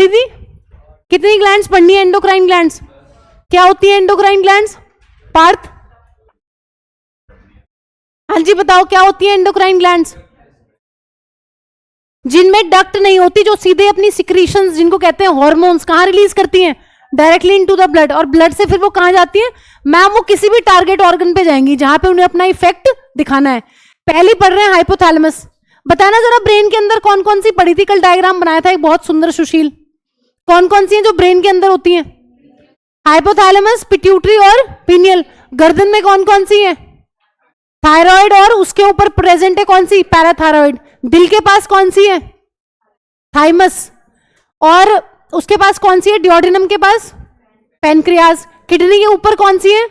पढ़ी थी? कितनी ग्लैंड्स पढ़नी है? एंडोक्राइन ग्लैंड्स क्या होती है? एंडोक्राइन ग्लैंड्स पार्थ, हाँ जी बताओ क्या होती है एंडोक्राइन ग्लैंड्स? जिनमें डक्ट नहीं होती, जो सीधे अपनी सिक्रीशंस जिनको कहते हैं हार्मोन्स कहां रिलीज करती हैं? डायरेक्टली इनटू द ब्लड, और ब्लड से फिर वो कहां जाती है मैम? वो किसी भी टारगेट ऑर्गन पे जाएंगी जहां पे उन्हें अपना इफेक्ट दिखाना है। पहले पढ़ रहे हैं हाइपोथैलेमस। बताना जरा ब्रेन के अंदर कौन कौन सी पढ़ी थी? कल डायग्राम बनाया था एक बहुत सुंदर सुशील। कौन कौन सी है जो ब्रेन के अंदर होती हैं? हाइपोथैलेमस, पिट्यूटरी और पीनियल। गर्दन में कौन कौन सी है? थायराइड, और उसके ऊपर प्रेजेंट है कौन सी? पैराथायराइड। दिल के पास कौन सी है? थाइमस। और उसके पास कौन सी है? डियोडिनम के पास पेनक्रियाज। किडनी के ऊपर कौन सी है?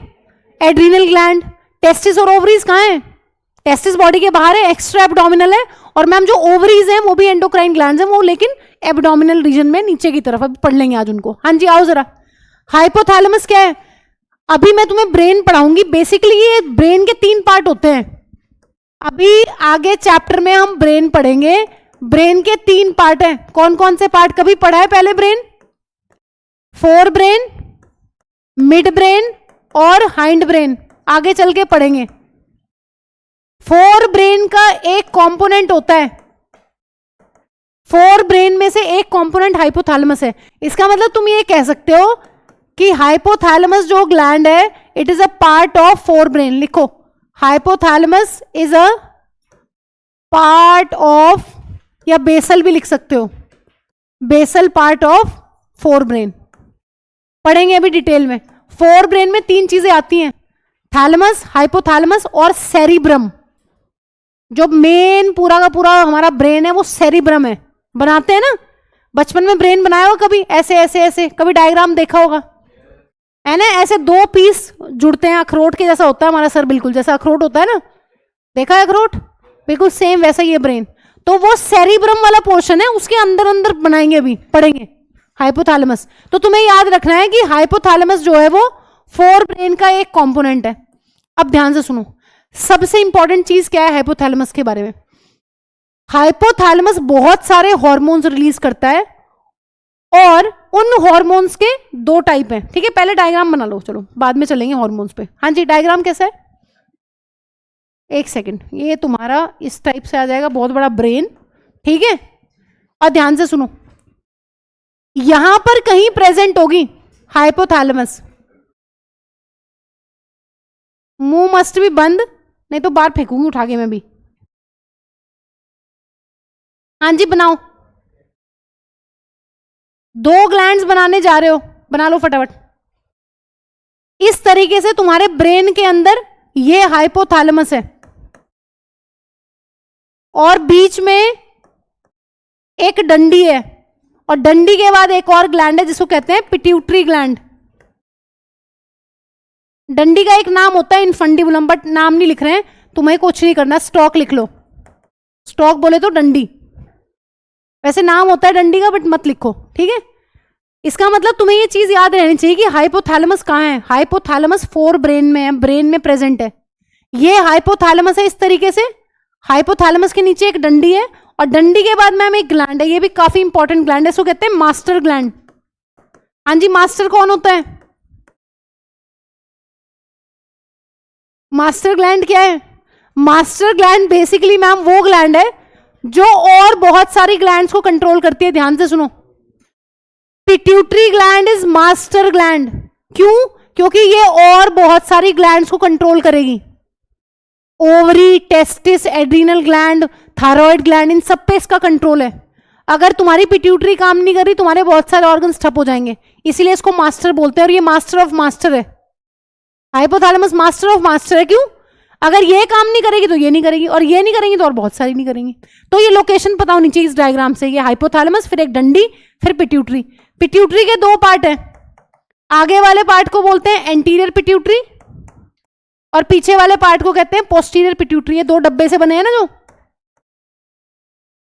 Adrenal gland. टेस्टिस और ओवरीज कहां है? टेस्टिस बॉडी के बाहर है, एक्स्ट्रा एब्डोमिनल है। और मैम जो ओवरीज है वो भी एंडोक्राइन ग्लैंड्स है, वो लेकिन एब्डोमिनल रीजन में नीचे की तरफ। अभी पढ़ लेंगे आज उनको। हाँ जी आओ जरा। हाइपोथैलेमस क्या है? अभी मैं तुम्हें ब्रेन पढ़ाऊंगी। बेसिकली ये ब्रेन के 3 पार्ट होते हैं। अभी आगे चैप्टर में हम ब्रेन पढ़ेंगे। ब्रेन के 3 पार्ट हैं। कौन कौन से पार्ट कभी पढ़ा है पहले? Brain, fore brain, mid brain और हाइंड ब्रेन। आगे चल के पढ़ेंगे। फोर ब्रेन का एक कंपोनेंट होता है, फोर ब्रेन में से एक कंपोनेंट हाइपोथैलेमस है। इसका मतलब तुम ये कह सकते हो कि हाइपोथैलेमस जो ग्लैंड है it is a part of fore brain. लिखो, hypothalamus is a part of, या बेसल भी लिख सकते हो, basal part of fore brain. पढ़ेंगे अभी डिटेल में। फोर ब्रेन में 3 चीजें आती हैं, थैलेमस, हाइपोथैलेमस और सेरिब्रम। जो मेन पूरा का पूरा हमारा ब्रेन है वो सेरिब्रम है। बनाते हैं ना, बचपन में ब्रेन बनाया हो कभी? ऐसे ऐसे ऐसे कभी डायग्राम देखा होगा है ना? ऐसे 2 पीस जुड़ते हैं, अखरोट के जैसा होता है हमारा सर, बिल्कुल जैसा अखरोट होता है ना, देखा है अखरोट? बिल्कुल सेम वैसा ही है ब्रेन। तो वो सेरिब्रम वाला पोर्शन है, उसके अंदर अंदर बनाएंगे, अभी पढ़ेंगे हाइपोथैलेमस। तो तुम्हें याद रखना है कि हाइपोथैलेमस जो है वो फोर ब्रेन का एक कंपोनेंट है। अब ध्यान से सुनो, सबसे इंपॉर्टेंट चीज क्या है हाइपोथैलेमस के बारे में? हाइपोथैलेमस बहुत सारे हार्मोन्स रिलीज करता है, और उन हार्मोन्स के 2 टाइप हैं। ठीक है, पहले डायग्राम बना लो, चलो बाद में चलेंगे हार्मोन्स पे। हाँ जी, डायग्राम कैसा है? एक सेकंड, ये तुम्हारा इस टाइप से आ जाएगा, बहुत बड़ा ब्रेन। ठीक है, और ध्यान से सुनो, यहां पर कहीं प्रेजेंट होगी हाइपोथैलेमस। मुंह मस्ट भी बंद, नहीं तो बाहर फेंकूंगी उठा के मैं भी। हाँ जी बनाओ, 2 ग्लैंड्स बनाने जा रहे हो, बना लो फटाफट। इस तरीके से तुम्हारे ब्रेन के अंदर ये हाइपोथैलेमस है, और बीच में एक डंडी है, और डंडी के बाद एक और ग्लैंड है जिसको कहते हैं पिट्यूटरी ग्लैंड। डंडी का एक नाम होता है इनफंडिबुलम, बट नाम नहीं लिख रहे हैं, तुम्हें कुछ नहीं करना, स्टॉक लिख लो। स्टॉक बोले तो डंडी, वैसे नाम होता है डंडी का बट मत लिखो। ठीक है, इसका मतलब तुम्हें ये चीज याद रहनी चाहिए कि हाइपोथैलेमस कहां है। हाइपोथैलेमस फोर ब्रेन में है, ब्रेन में प्रेजेंट है। ये हाइपोथैलेमस है इस तरीके से। हाइपोथैलेमस के नीचे एक डंडी है, और डंडी के बाद मैम एक ग्लैंड है, ये भी काफी इंपॉर्टेंट ग्लैंड है, इसको कहते हैं मास्टर ग्लैंड। हाँ जी, मास्टर कौन होता है? मास्टर ग्लैंड क्या है? मास्टर ग्लैंड बेसिकली मैम वो ग्लैंड है जो और बहुत सारी ग्लैंड्स को कंट्रोल करती है। ध्यान से सुनो, pituitary gland is master gland. क्यों? क्योंकि ये और बहुत सारी ग्लैंड्स को कंट्रोल करेगी। Ovary, testis, adrenal gland, thyroid gland, इन सब पे इसका कंट्रोल है। अगर तुम्हारी पिट्यूटरी काम नहीं कर रही, तुम्हारे बहुत सारे ऑर्गन्स ठप हो जाएंगे, इसीलिए इसको मास्टर बोलते हैं। और ये मास्टर ऑफ मास्टर है, हाइपोथैलेमस मास्टर ऑफ मास्टर है। क्यों? अगर ये काम नहीं करेगी तो ये नहीं करेगी, और ये नहीं करेंगी तो और बहुत सारी नहीं करेंगी। तो ये लोकेशन पता होनी चाहिए इस डायग्राम से। ये हाइपोथैलेमस, फिर एक डंडी, फिर पिट्यूटरी। पिट्यूटरी के 2 पार्ट हैं, आगे वाले पार्ट को बोलते हैं एंटीरियर पिट्यूटरी, और पीछे वाले पार्ट को कहते हैं पोस्टीरियर पिट्यूटरी। ये 2 डब्बे से बने हैं ना जो,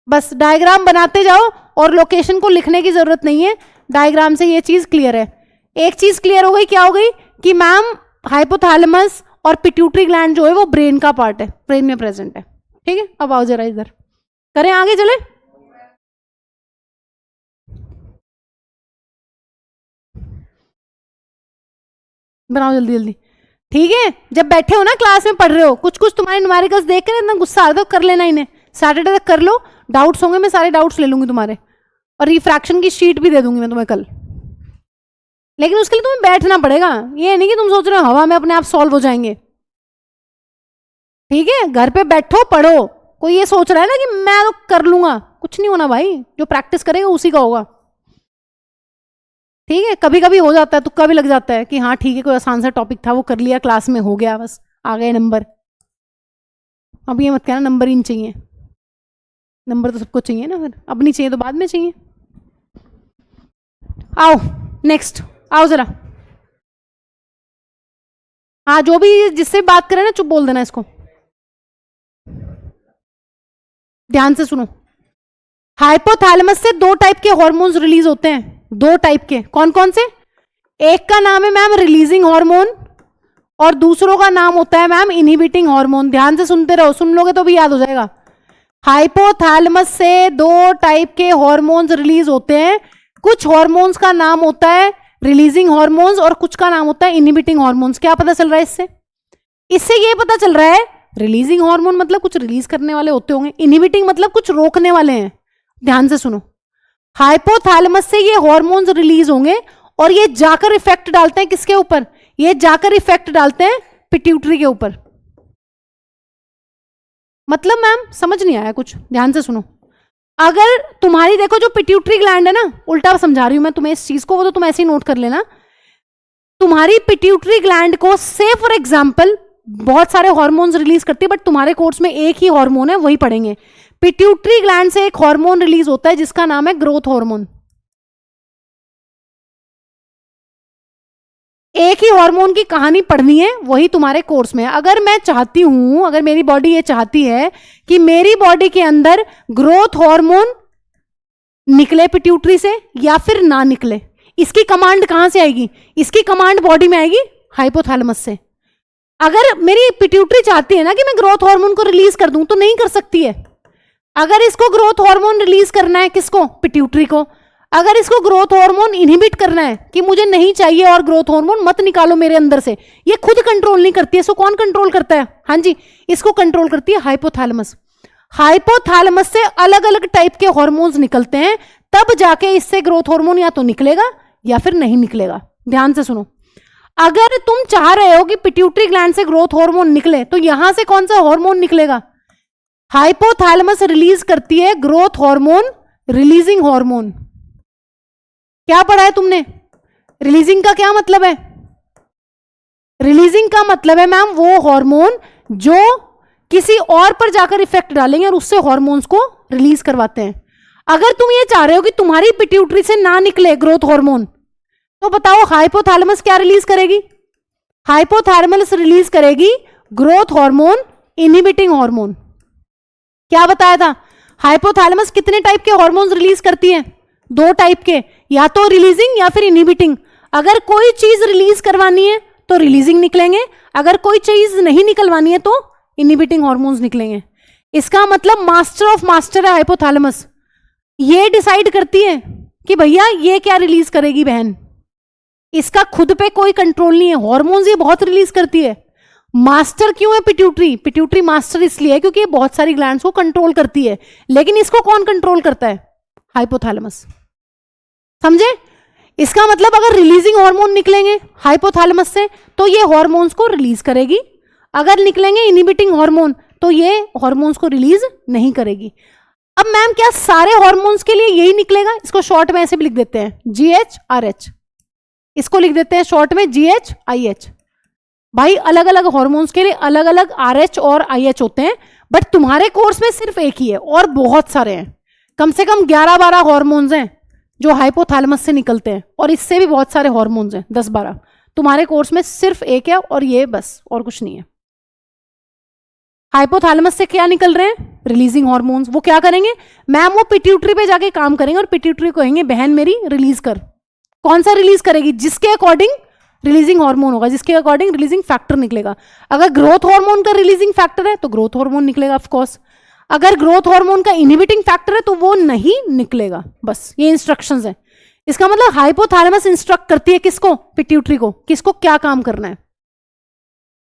बस डायग्राम बनाते जाओ, और लोकेशन को लिखने की जरूरत नहीं है, डायग्राम से ये चीज क्लियर है। एक चीज क्लियर हो गई, क्या हो गई? कि मैम हाइपोथैलेमस और पिट्यूटरी ग्लैंड जो है वो ब्रेन का पार्ट है, ब्रेन में प्रेजेंट है। ठीक है, अब आओ जरा इधर, करें आगे चले। बनाओ जल्दी जल्दी, ठीक है। जब बैठे हो ना क्लास में पढ़ रहे हो, कुछ कुछ तुम्हारे न्यूमेरिकल्स देख कर इतना गुस्सा आ रहा है, कर लेना इन्हें, सैटरडे तक कर लो, डाउट्स होंगे मैं सारे डाउट्स ले लूंगी तुम्हारे, और रिफ्रैक्शन की शीट भी दे दूंगी मैं तुम्हें कल। लेकिन उसके लिए तुम्हें बैठना पड़ेगा, ये नहीं कि तुम सोच रहे हो हवा में अपने आप सॉल्व हो जाएंगे, ठीक है। घर पे बैठो पढ़ो। कोई ये सोच रहा है ना कि मैं तो कर लूंगा, कुछ नहीं होना भाई, जो प्रैक्टिस करेगा उसी का होगा, ठीक है। कभी कभी हो जाता है, तुक्का भी लग जाता है कि हाँ ठीक है, कोई आसान सा टॉपिक था वो कर लिया क्लास में, हो गया, बस आ गए नंबर। अब ये मत कहना नंबर ही नहीं चाहिए, नंबर तो सबको चाहिए ना, फिर अब नहीं चाहिए तो बाद में चाहिए। आओ नेक्स्ट, आओ जरा, हाँ जो भी जिससे बात करें ना चुप बोल देना इसको, ध्यान से सुनो। हाइपोथैलेमस से 2 टाइप के हॉर्मोन्स रिलीज होते हैं, 2 टाइप के, कौन कौन से? एक का नाम है मैम रिलीजिंग हार्मोन, और दूसरों का नाम होता है मैम इनहिबिटिंग हार्मोन। ध्यान से सुनते रहो, सुन लोगे तो भी याद हो जाएगा। हाइपोथैलेमस से 2 टाइप के हॉर्मोन्स रिलीज होते हैं, कुछ हॉर्मोन्स का नाम होता है रिलीजिंग हॉर्मोन्स और कुछ का नाम होता है इनहिबिटिंग हॉर्मोन्स। क्या पता चल रहा है इससे? इससे ये पता चल रहा है रिलीजिंग हार्मोन मतलब कुछ रिलीज करने वाले होते होंगे, इनहिबिटिंग मतलब कुछ रोकने वाले हैं। ध्यान से सुनो, हाइपोथैलेमस से ये हार्मोन्स रिलीज होंगे और ये जाकर इफेक्ट डालते हैं किसके ऊपर? ये जाकर इफेक्ट डालते हैं पिट्यूटरी के ऊपर। मतलब मैम समझ नहीं आया कुछ, ध्यान से सुनो। अगर तुम्हारी देखो जो पिट्यूटरी ग्लैंड है ना, उल्टा समझा रही हूं मैं तुम्हें इस चीज को, वो तो तुम ऐसे ही नोट कर लेना। तुम्हारी पिट्यूटरी ग्लैंड को से फॉर एग्जांपल बहुत सारे हार्मोन्स रिलीज करती है, बट तुम्हारे कोर्स में एक ही हार्मोन है, वही पढ़ेंगे। पिट्यूटरी ग्लैंड से एक हार्मोन रिलीज होता है जिसका नाम है ग्रोथ हार्मोन। एक ही हार्मोन की कहानी पढ़नी है, वही तुम्हारे कोर्स में है। अगर मैं चाहती हूं, अगर मेरी बॉडी ये चाहती है कि मेरी बॉडी के अंदर ग्रोथ हार्मोन निकले पिट्यूटरी से या फिर ना निकले, इसकी कमांड कहां से आएगी? इसकी कमांड बॉडी में आएगी हाइपोथैलेमस से। अगर मेरी पिट्यूटरी चाहती है ना कि मैं ग्रोथ हार्मोन को रिलीज कर दूं, तो नहीं कर सकती है। अगर इसको ग्रोथ हार्मोन रिलीज करना है, किसको? पिट्यूटरी को। अगर इसको ग्रोथ हार्मोन इनहिबिट करना है कि मुझे नहीं चाहिए और ग्रोथ हार्मोन मत निकालो मेरे अंदर से, ये खुद कंट्रोल नहीं करती है। इसको कौन कंट्रोल करता है? हाँ जी, इसको कंट्रोल करती है हाइपोथैलेमस। हाइपोथैलेमस से अलग अलग टाइप के हार्मोन्स निकलते हैं, तब जाके इससे ग्रोथ हार्मोन या तो निकलेगा या फिर नहीं निकलेगा। ध्यान से सुनो, अगर तुम चाह रहे हो कि पिट्यूटरी ग्लैंड से ग्रोथ हार्मोन निकले, तो यहां से कौन सा हार्मोन निकलेगा? हाइपोथैलेमस रिलीज करती है ग्रोथ हार्मोन, रिलीजिंग हार्मोन। क्या पढ़ा है तुमने? रिलीजिंग का क्या मतलब है? रिलीजिंग का मतलब है मैम वो हार्मोन जो किसी और पर जाकर इफेक्ट डालेंगे और उससे हार्मोन्स को रिलीज करवाते हैं। अगर तुम ये चाह रहे हो कि तुम्हारी पिट्यूटरी से ना निकले ग्रोथ हार्मोन, तो बताओ हाइपोथैलेमस क्या रिलीज करेगी? हाइपोथैलेमस रिलीज करेगी ग्रोथ हार्मोन, इनहिबिटिंग हार्मोन। क्या बताया था? हाइपोथैलेमस कितने टाइप के हार्मोन्स रिलीज करती है? 2 टाइप के, या तो रिलीजिंग या फिर इनहिबिटिंग। अगर कोई चीज रिलीज करवानी है तो रिलीजिंग निकलेंगे, अगर कोई चीज नहीं निकलवानी है तो इनहिबिटिंग हार्मोन्स निकलेंगे। इसका मतलब मास्टर ऑफ मास्टर है हाइपोथैलेमस। ये डिसाइड करती है कि भैया ये क्या रिलीज करेगी बहन। इसका खुद पे कोई कंट्रोल नहीं है, हार्मोन्स ये बहुत रिलीज करती है। मास्टर क्यों है पिट्यूटरी? पिट्यूटरी मास्टर इसलिए है क्योंकि ये बहुत सारी ग्लैंड्स को कंट्रोल करती है, लेकिन इसको कौन कंट्रोल करता है? हाइपोथैलेमस। समझे? इसका मतलब अगर रिलीजिंग हार्मोन निकलेंगे हाइपोथैलेमस से तो ये हार्मोन्स को रिलीज करेगी, अगर निकलेंगे इनहिबिटिंग हार्मोन तो ये हार्मोन्स को रिलीज नहीं करेगी। अब मैम क्या सारे हार्मोन्स के लिए यही निकलेगा? इसको शॉर्ट में ऐसे भी लिख देते हैं GH/RH, इसको लिख देते हैं शॉर्ट में GH/IH। भाई अलग अलग हार्मोन्स के लिए अलग अलग RH और IH होते हैं, बट तुम्हारे कोर्स में सिर्फ एक ही है और बहुत सारे हैं, कम से कम 11-12 हार्मोन्स हैं जो हाइपोथैलेमस से निकलते हैं, और इससे भी बहुत सारे हार्मोन्स हैं 10-12। तुम्हारे कोर्स में सिर्फ एक है और ये बस, और कुछ नहीं है। हाइपोथैलेमस से क्या निकल रहे हैं? Releasing hormones. वो क्या करेंगे मैम? वो पिट्यूटरी पे जाके काम करेंगे और पिट्यूटरी को कहेंगे बहन मेरी रिलीज कर। कौन सा रिलीज करेगी? जिसके अकॉर्डिंग रिलीजिंग हार्मोन होगा, जिसके अकॉर्डिंग रिलीजिंग फैक्टर निकलेगा। अगर ग्रोथ हार्मोन का रिलीजिंग फैक्टर है तो ग्रोथ हार्मोन निकलेगा ऑफ कोर्स, अगर ग्रोथ हार्मोन का इनहिबिटिंग फैक्टर है तो वो नहीं निकलेगा। बस ये इंस्ट्रक्शंस हैं। इसका मतलब हाइपोथैलेमस इंस्ट्रक्ट करती है किसको? पिट्यूटरी को, किसको क्या काम करना है।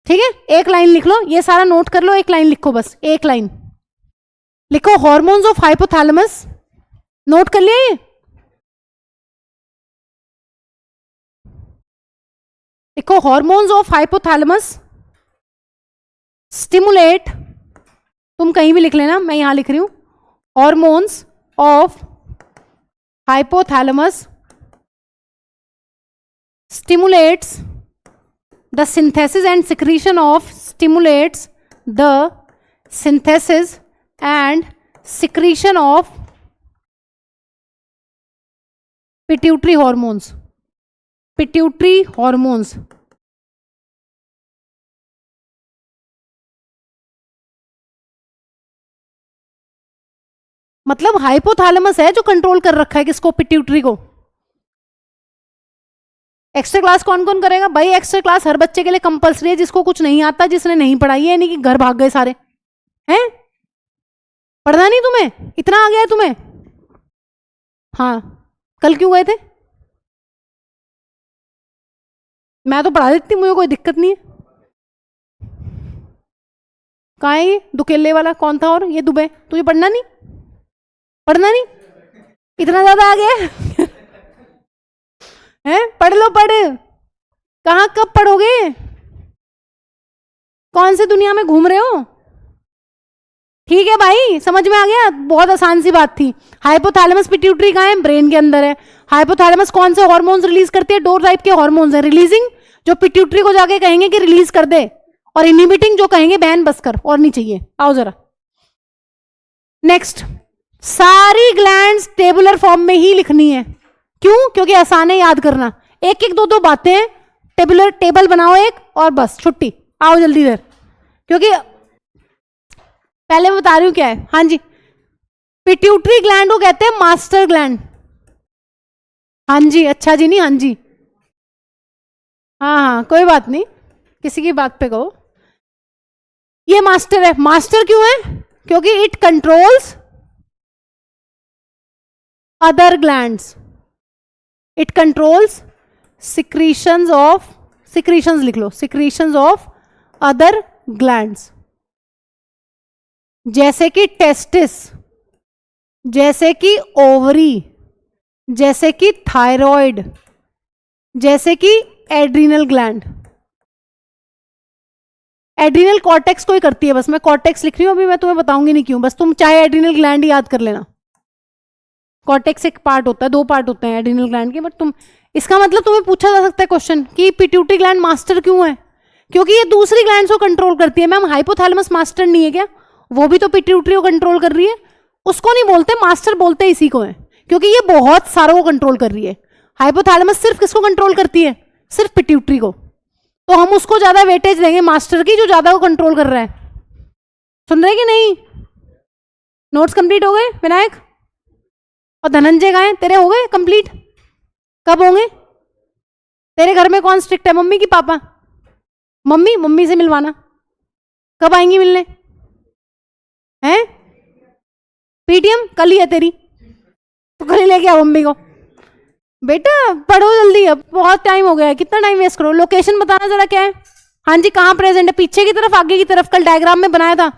ठीक है, एक लाइन लिख लो, ये सारा नोट कर लो, एक लाइन लिखो, बस एक लाइन लिखो, हॉर्मोन्स ऑफ हाइपोथैलेमस। नोट कर लिया ये? लिखो, हॉर्मोन्स ऑफ हाइपोथैलेमस स्टिमुलेट, तुम कहीं भी लिख लेना, मैं यहां लिख रही हूं, hormones of hypothalamus stimulates the synthesis and secretion of stimulates the synthesis and secretion of pituitary hormones. Pituitary hormones. मतलब हाइपोथैलेमस है जो कंट्रोल कर रखा है किसको? पिट्यूटरी को। एक्स्ट्रा क्लास कौन कौन करेगा भाई? एक्स्ट्रा क्लास हर बच्चे के लिए कंपलसरी है, जिसको कुछ नहीं आता, जिसने नहीं पढ़ाई है, नहीं कि घर भाग गए सारे हैं। पढ़ना नहीं तुम्हें? इतना आ गया है तुम्हें? हाँ, कल क्यों गए थे? मैं तो पढ़ा देती, मुझे कोई दिक्कत नहीं है। कहाँ है ये दुकेले वाला? कौन था? और ये दुबे, तुझे पढ़ना नहीं? पढ़ना नहीं? इतना ज्यादा आ गया है? पढ़ लो, पढ़। कहाँ कब पढ़ोगे? कौन सी दुनिया में घूम रहे हो? ठीक है भाई, समझ में आ गया, बहुत आसान सी बात थी। हाइपोथैलेमस पिट्यूटरी कहाँ है? ब्रेन के अंदर है। हाइपोथैलेमस कौन से हार्मोन्स रिलीज करती है? दो टाइप के हार्मोन्स है, रिलीजिंग जो पिट्यूटरी को जाके कहेंगे कि रिलीज कर दे, और इनहिबिटिंग जो कहेंगे बैन बस कर, और नहीं चाहिए। आओ जरा नेक्स्ट। सारी ग्लैंड्स टेबुलर फॉर्म में ही लिखनी है। क्यों? क्योंकि आसान है याद करना। एक एक दो दो बातें, टेबुलर टेबल बनाओ एक, और बस छुट्टी। आओ जल्दी इधर, क्योंकि पहले मैं बता रही हूं क्या है। हाँ जी, पिट्यूटरी ग्लैंड को कहते हैं मास्टर ग्लैंड। हाँ जी, अच्छा जी नहीं, हाँ जी, हाँ हाँ कोई बात नहीं, किसी की बात पे कहो। ये मास्टर है। मास्टर क्यों है? क्योंकि it controls other glands. It controls secretions of, secretions लिख लो, सिक्रीशंस ऑफ अदर ग्लैंड्स, जैसे कि टेस्टिस, जैसे कि ओवरी, जैसे कि थायराइड, जैसे कि एड्रीनल ग्लैंड। एड्रीनल कॉर्टेक्स को ही करती है, बस मैं कॉर्टेक्स लिख रही हूं अभी, मैं तुम्हें बताऊंगी नहीं क्यों, बस तुम चाहे एड्रीनल ग्लैंड ही याद कर लेना। कॉर्टेक्स एक पार्ट होता है, दो पार्ट होते हैं एड्रीनल ग्लैंड के, बट तुम, इसका मतलब तुम्हें पूछा जा सकता है क्वेश्चन कि पिट्यूटरी ग्लैंड मास्टर क्यों है? क्योंकि ये दूसरी ग्लैंड्स को कंट्रोल करती है। मैम हाइपोथैलेमस मास्टर नहीं है क्या? वो भी तो पिट्यूटरी को कंट्रोल कर रही है। उसको नहीं बोलते मास्टर, बोलते इसी को है, क्योंकि ये बहुत सारों को कंट्रोल कर रही है। हाइपोथैलेमस सिर्फ किसको कंट्रोल करती है? सिर्फ पिट्यूटरी को। तो हम उसको ज्यादा वेटेज देंगे मास्टर की, जो ज्यादा को कंट्रोल कर रहा है। सुन रहे कि नहीं? नोट्स कंप्लीट हो गए विनायक? और धनंजय गए तेरे हो गए कंप्लीट? कब होंगे? तेरे घर में कौन स्ट्रिक्ट है, मम्मी की पापा? मम्मी, मम्मी से मिलवाना। कब आएंगी मिलने? हैं? पीटीएम कल ही है तेरी, तो कल ही लेके आओ मम्मी को। बेटा पढ़ो जल्दी, अब बहुत टाइम हो गया है, कितना टाइम वेस्ट करो। लोकेशन बताना जरा क्या है? हाँ जी, कहाँ प्रेजेंट है? पीछे की तरफ, आगे की तरफ? कल डायग्राम में बनाया था।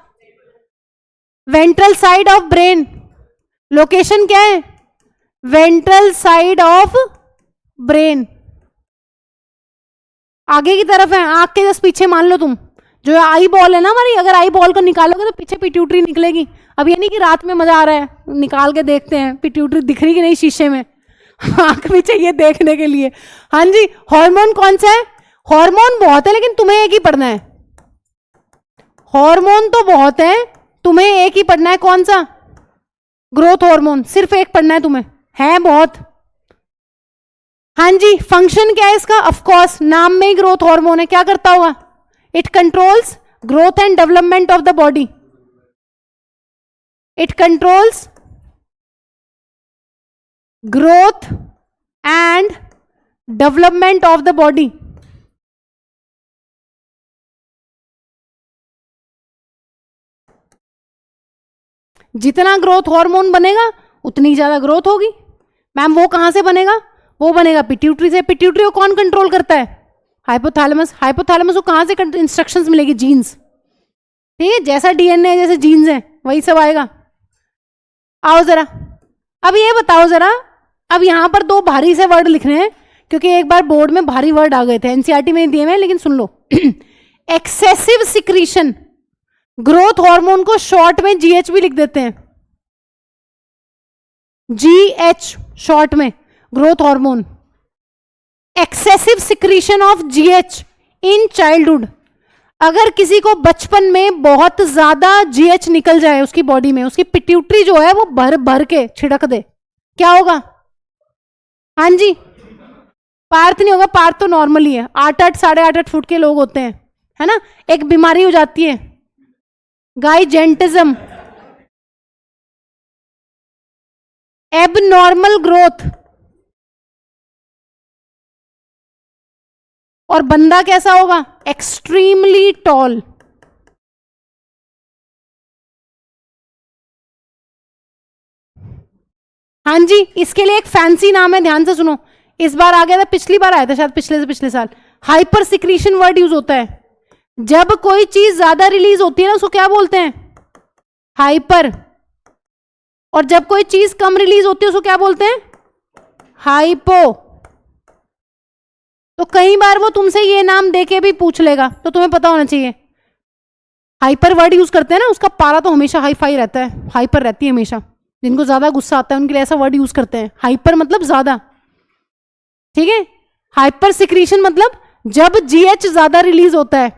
Ventral side of brain. Location क्या है? वेंट्रल साइड ऑफ ब्रेन, आगे की तरफ है, आंख के जस्ट पीछे मान लो तुम। जो आई बॉल है ना हमारी, अगर आई बॉल को निकालोगे तो पीछे पिट्यूटरी निकलेगी। अब ये नहीं कि रात में मजा आ रहा है, निकाल के देखते हैं पिट्यूटरी दिख रही कि नहीं शीशे में। आंख भी चाहिए देखने के लिए। हाँ जी, हार्मोन कौन सा है? हार्मोन बहुत है, लेकिन तुम्हें एक ही पढ़ना है। हार्मोन तो बहुत है, तुम्हें एक ही पढ़ना है। कौन सा? ग्रोथ हार्मोन, सिर्फ एक पढ़ना है तुम्हें, है बहुत। हाँ जी, फंक्शन क्या है इसका? ऑफ कोर्स नाम में ही ग्रोथ हार्मोन है। क्या करता होगा? It controls growth and development of the body. It controls growth and development of the body. जितना ग्रोथ हार्मोन बनेगा उतनी ज्यादा ग्रोथ होगी। मैम वो कहां से बनेगा? वो बनेगा पिट्यूटरी से। पिट्यूटरी को कौन कंट्रोल करता है? हाइपोथैलेमस। हाइपोथैलेमस को कहाँ से इंस्ट्रक्शंस मिलेगी? जीन्स। ठीक है, जैसा डीएनए जैसे जीन्स है वही सब आएगा। आओ जरा, अब ये बताओ जरा, अब यहां पर दो भारी से वर्ड लिख रहे हैं क्योंकि एक बार बोर्ड में भारी वर्ड आ गए थे, एनसीईआरटी में दिए हुए हैं, लेकिन सुन लो। एक्सेसिव सिक्रीशन, ग्रोथ हार्मोन को शॉर्ट में जीएच भी लिख देते हैं, जीएच शॉर्ट में, growth hormone. Excessive secretion of GH in childhood, अगर किसी को बचपन में बहुत ज्यादा जीएच निकल जाए उसकी बॉडी में, उसकी पिट्यूटरी जो है वो भर भर के छिड़क दे, क्या होगा? हाँ जी, पार्थ नहीं होगा, पार्थ तो नॉर्मली है, 8-8 8.5 फुट के लोग होते हैं, है ना। एक बीमारी हो जाती है गाइजेंटिज्म, एबनॉर्मल ग्रोथ, और बंदा कैसा होगा? Extremely tall. हाँ जी, इसके लिए एक फैंसी नाम है, ध्यान से सुनो, इस बार आ गया था, पिछली बार आया था शायद, पिछले से पिछले साल। हाइपर सिक्रीशन वर्ड यूज होता है जब कोई चीज ज्यादा रिलीज होती है ना, उसको क्या बोलते हैं? हाइपर। और जब कोई चीज कम रिलीज होती है उसको क्या बोलते हैं? हाइपो। तो कई बार वो तुमसे ये नाम देके भी पूछ लेगा, तो तुम्हें पता होना चाहिए। हाइपर वर्ड यूज करते हैं ना, उसका पारा तो हमेशा हाई फाई रहता है, हाइपर रहती है हमेशा। जिनको ज्यादा गुस्सा आता है उनके लिए ऐसा वर्ड यूज करते हैं, हाइपर मतलब ज्यादा। ठीक है, हाइपर सिक्रीशन मतलब जब जीएच ज्यादा रिलीज होता है,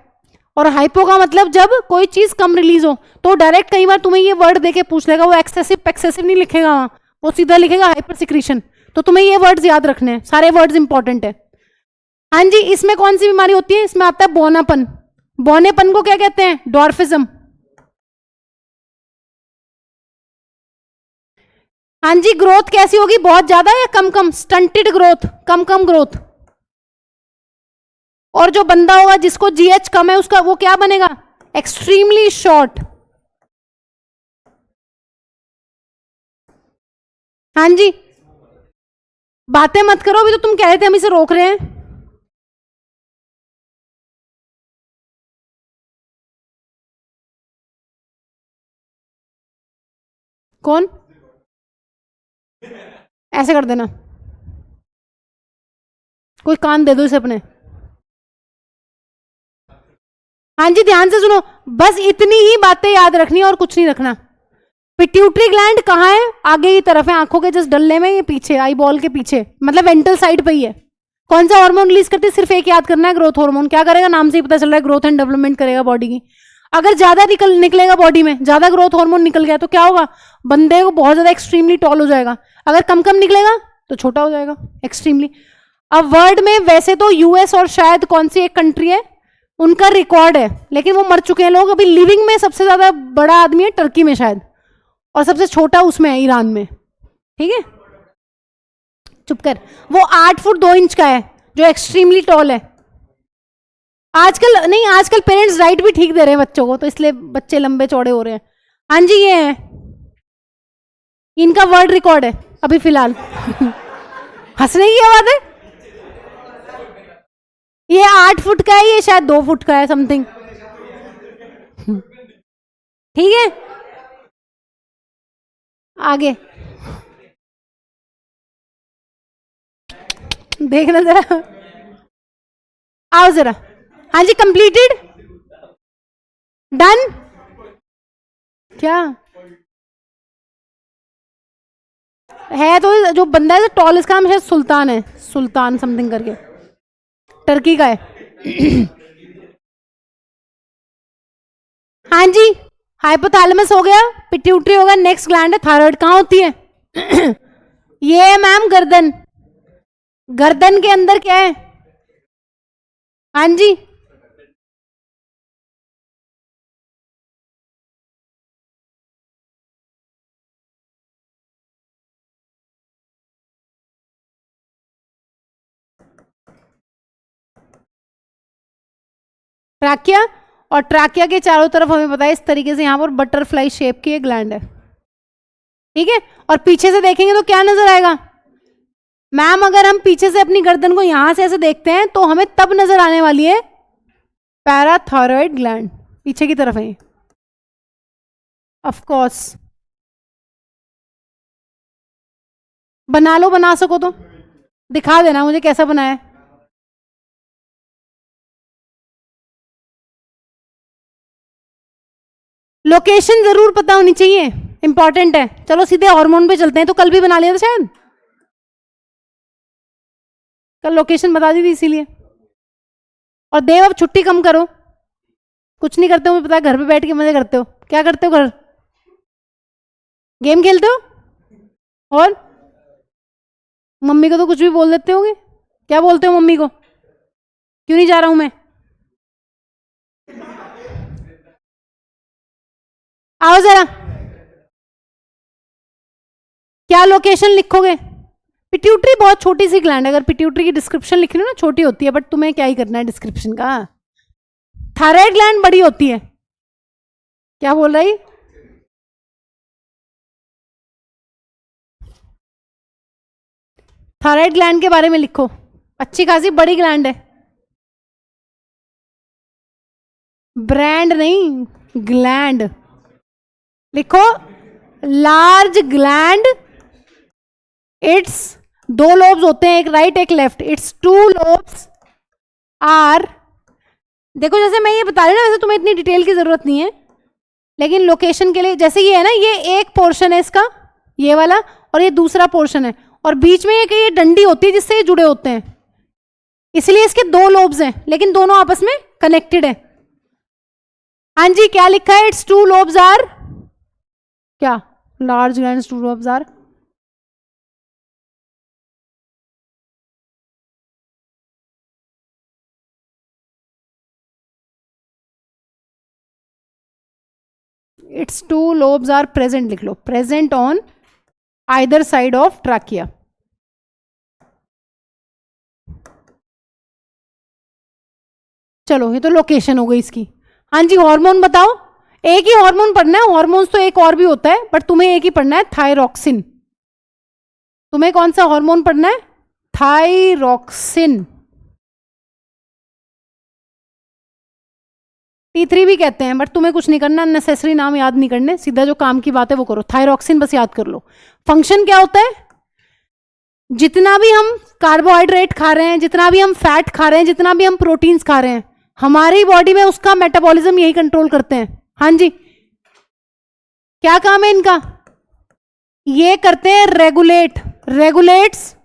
और हाइपो का मतलब जब कोई चीज कम रिलीज हो। तो डायरेक्ट कई बार तुम्हें ये वर्ड देके पूछ लेगा, वो एक्सेसिव नहीं लिखेगा वहां, वो सीधा लिखेगा हाइपर सिक्रीशन। तो तुम्हें ये वर्ड्स याद रखने हैं, सारे वर्ड्स इंपॉर्टेंट है। हाँ जी, इसमें कौन सी बीमारी होती है? इसमें आता है बौनापन। बौनेपन को क्या कहते हैं? डॉर्फिज्म। हाँ जी, ग्रोथ कैसी होगी? बहुत ज्यादा या कम कम? स्टंटेड ग्रोथ, कम कम ग्रोथ। और जो बंदा होगा जिसको जीएच कम है, उसका वो क्या बनेगा? Extremely short. हाँ जी, बातें मत करो, अभी तो तुम कह रहे थे हम इसे रोक रहे हैं। कौन? ऐसे कर देना, कोई कान दे दो इसे अपने। हाँ जी, ध्यान से सुनो, बस इतनी ही बातें याद रखनी है और कुछ नहीं रखना। पिट्यूटरी ग्लैंड कहाँ है? आगे की तरफ है, आंखों के जस्ट डल्ले में, ये पीछे, आई बॉल के पीछे, मतलब वेंट्रल साइड पे ही है। कौन सा हार्मोन रिलीज करती है? सिर्फ एक याद करना है, ग्रोथ हार्मोन। क्या करेगा? नाम से ही पता चल रहा है, ग्रोथ एंड डेवलपमेंट करेगा बॉडी की। अगर ज्यादा निकलेगा बॉडी में, ज्यादा ग्रोथ हार्मोन निकल गया तो क्या होगा? बंदे को बहुत ज्यादा एक्सट्रीमली टॉल हो जाएगा। अगर कम कम निकलेगा तो छोटा हो जाएगा एक्सट्रीमली। अब वर्ल्ड में वैसे तो यूएस और शायद कौन सी एक कंट्री है उनका रिकॉर्ड है, लेकिन वो मर चुके हैं लोग। अभी लिविंग में सबसे ज्यादा बड़ा आदमी है टर्की में शायद, और सबसे छोटा उसमें है ईरान में। ठीक है, चुप कर। वो 8 फुट 2 इंच का है जो एक्सट्रीमली टॉल है। आजकल नहीं, आजकल पेरेंट्स डाइट भी ठीक दे रहे हैं बच्चों को, तो इसलिए बच्चे लंबे चौड़े हो रहे हैं। हाँ जी, ये है, इनका वर्ल्ड रिकॉर्ड है अभी फिलहाल। हंसने की क्या बात है? ये 8 फुट का है, ये शायद 2 फुट का है समथिंग। ठीक है, आगे देखना जरा, आओ जरा। हाँ जी, कंप्लीटेड, डन। क्या है? तो जो बंदा है टॉल, इसका नाम शायद सुल्तान है, सुल्तान समथिंग करके, टर्की का है। हाँ जी, हाइपोथैलेमस हो गया, पिट्यूटरी होगा, नेक्स्ट ग्लैंड है थायराइड। कहाँ होती है? ये है मैम गर्दन। गर्दन के अंदर क्या है? हाँ जी, ट्रैकिया। और ट्रैकिया के चारों तरफ हमें पता है इस तरीके से यहाँ पर बटरफ्लाई शेप की एक ग्लैंड है। ठीक है, और पीछे से देखेंगे तो क्या नजर आएगा? मैम अगर हम पीछे से अपनी गर्दन को यहां से ऐसे देखते हैं तो हमें तब नजर आने वाली है पैराथायरॉइड ग्लैंड, पीछे की तरफ है ऑफ कोर्स। बना लो, बना सको तो दिखा देना मुझे कैसा बनाया है। लोकेशन जरूर पता होनी चाहिए, इंपॉर्टेंट है। चलो सीधे हार्मोन पे चलते हैं, तो कल भी बना लिया था शायद, कल लोकेशन बता दी थी इसीलिए। और देव अब छुट्टी कम करो, कुछ नहीं करते हो मुझे पता है, घर पे बैठ के मजे करते हो। क्या करते हो घर, गेम खेलते हो और मम्मी को तो कुछ भी बोल देते होगे। क्या बोलते हो मम्मी को, क्यों नहीं जा रहा हूं मैं, आओ जरा। क्या लोकेशन लिखोगे, पिट्यूटरी बहुत छोटी सी ग्लैंड है, अगर पिट्यूटरी की डिस्क्रिप्शन लिखनी हो ना छोटी होती है, बट तुम्हें क्या ही करना है डिस्क्रिप्शन का। थायराइड ग्लैंड बड़ी होती है। क्या बोल रही, थायराइड ग्लैंड के बारे में लिखो, अच्छी खासी बड़ी ग्लैंड है। ब्रांड नहीं, ग्लैंड लिखो, लार्ज ग्लैंड। इट्स दो लोब्स होते हैं, एक राइट एक left, it's two lobes are, देखो जैसे मैं ये बता रही हूँ ना, वैसे तुम्हें इतनी डिटेल की जरूरत नहीं है, लेकिन लोकेशन के लिए जैसे ये है ना, ये एक पोर्शन है इसका, ये वाला, और ये दूसरा पोर्शन है, और बीच में एक ये डंडी होती है जिससे ये जुड़े होते हैं, इसलिए इसके दो लोब्स हैं, लेकिन दोनों आपस में कनेक्टेड है। हाँ जी, क्या लिखा है, इट्स टू लोब्स आर, क्या large gland two lobes are, it's two lobes are present, लिख लो present on either side of trachea. चलो ये तो लोकेशन हो गई इसकी। हाँ जी, हार्मोन बताओ, एक ही हार्मोन पढ़ना है, हार्मोन्स तो एक और भी होता है, बट तुम्हें एक ही पढ़ना है, थायरॉक्सिन। तुम्हें कौन सा हार्मोन पढ़ना है, थायरॉक्सिन। T3 भी कहते हैं, बट तुम्हें कुछ नहीं करना, नेसेसरी नाम याद नहीं करने, सीधा जो काम की बात है वो करो, थायरॉक्सिन बस याद कर लो। फंक्शन क्या होता है, जितना भी हम कार्बोहाइड्रेट खा रहे हैं, जितना भी हम फैट खा रहे हैं, जितना भी हम प्रोटीन्स खा रहे हैं, हमारी बॉडी में उसका मेटाबॉलिज्म यही कंट्रोल करते हैं। हाँ जी, क्या काम है इनका, ये करते हैं regulate, regulates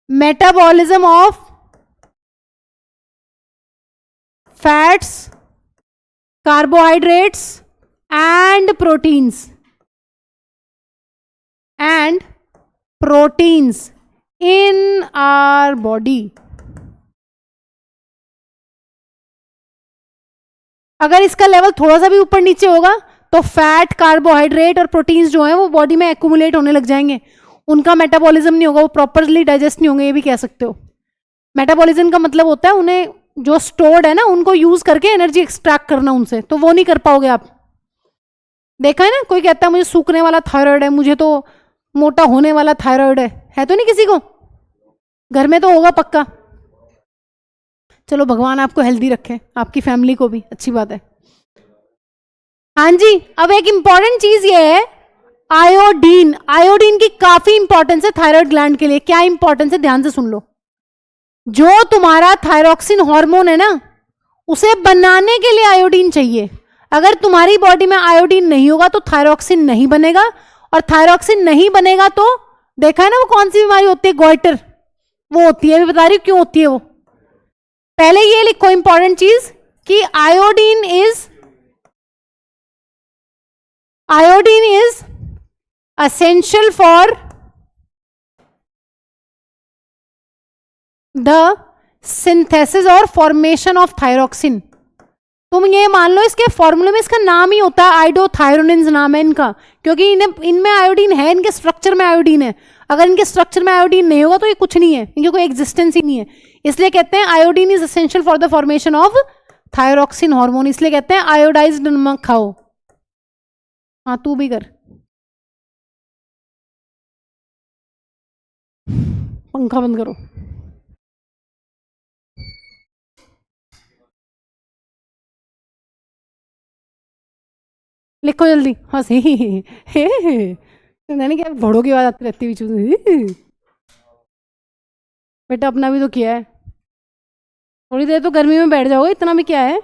metabolism of fats, carbohydrates and proteins in our body। अगर इसका लेवल थोड़ा सा भी ऊपर नीचे होगा तो फैट, कार्बोहाइड्रेट और प्रोटीन्स जो है वो बॉडी में एक्यूमुलेट होने लग जाएंगे, उनका मेटाबॉलिज्म नहीं होगा, वो प्रॉपरली डाइजेस्ट नहीं होंगे, ये भी कह सकते हो। मेटाबॉलिज्म का मतलब होता है उन्हें जो स्टोर्ड है ना उनको यूज करके एनर्जी एक्सट्रैक्ट करना उनसे, तो वो नहीं कर पाओगे आप। देखा है ना, कोई कहता है मुझे सूखने वाला थायराइड है, मुझे तो मोटा होने वाला थायराइड है तो नहीं किसी को, घर में तो होगा पक्का। चलो भगवान आपको हेल्दी रखे, आपकी फैमिली को भी, अच्छी बात है। हाँ जी, अब एक इंपॉर्टेंट चीज ये है, आयोडीन। आयोडीन की काफी इंपॉर्टेंस है थायराइड ग्लैंड के लिए। क्या इंपॉर्टेंस है, ध्यान से सुन लो। जो तुम्हारा थायरॉक्सिन हार्मोन है ना, उसे बनाने के लिए आयोडीन चाहिए। अगर तुम्हारी बॉडी में आयोडीन नहीं होगा तो थायरॉक्सिन नहीं बनेगा, और थायरॉक्सिन नहीं बनेगा तो देखा है ना वो कौन सी बीमारी होती है, गॉइटर, वो होती है। अभी बता रही हूं क्यों होती है वो। पहले ये लिखो इंपॉर्टेंट चीज कि iodine is essential for the synthesis और फॉर्मेशन ऑफ थायरॉक्सिन। तुम ये मान लो इसके फॉर्मूले में इसका नाम ही होता है आइडोथायरोनिन्स, नाम है इनका, क्योंकि इनमें आयोडीन है, इनके स्ट्रक्चर में आयोडीन है। अगर इनके स्ट्रक्चर में आयोडीन नहीं होगा तो ये कुछ नहीं है, इनकी कोई एग्जिस्टेंस ही नहीं है। इसलिए कहते हैं iodine is essential for the formation of thyroxine hormone. इसलिए कहते हैं आयोडाइज्ड नमक खाओ। हाँ तू भी कर। पंखा बंद करो। लिखो जल्दी। हंसी मैंने क्या घोड़ों की आवाज आती रहती है। बेटा अपना भी तो किया है, थोड़ी देर तो गर्मी में बैठ जाओगे, इतना भी क्या है।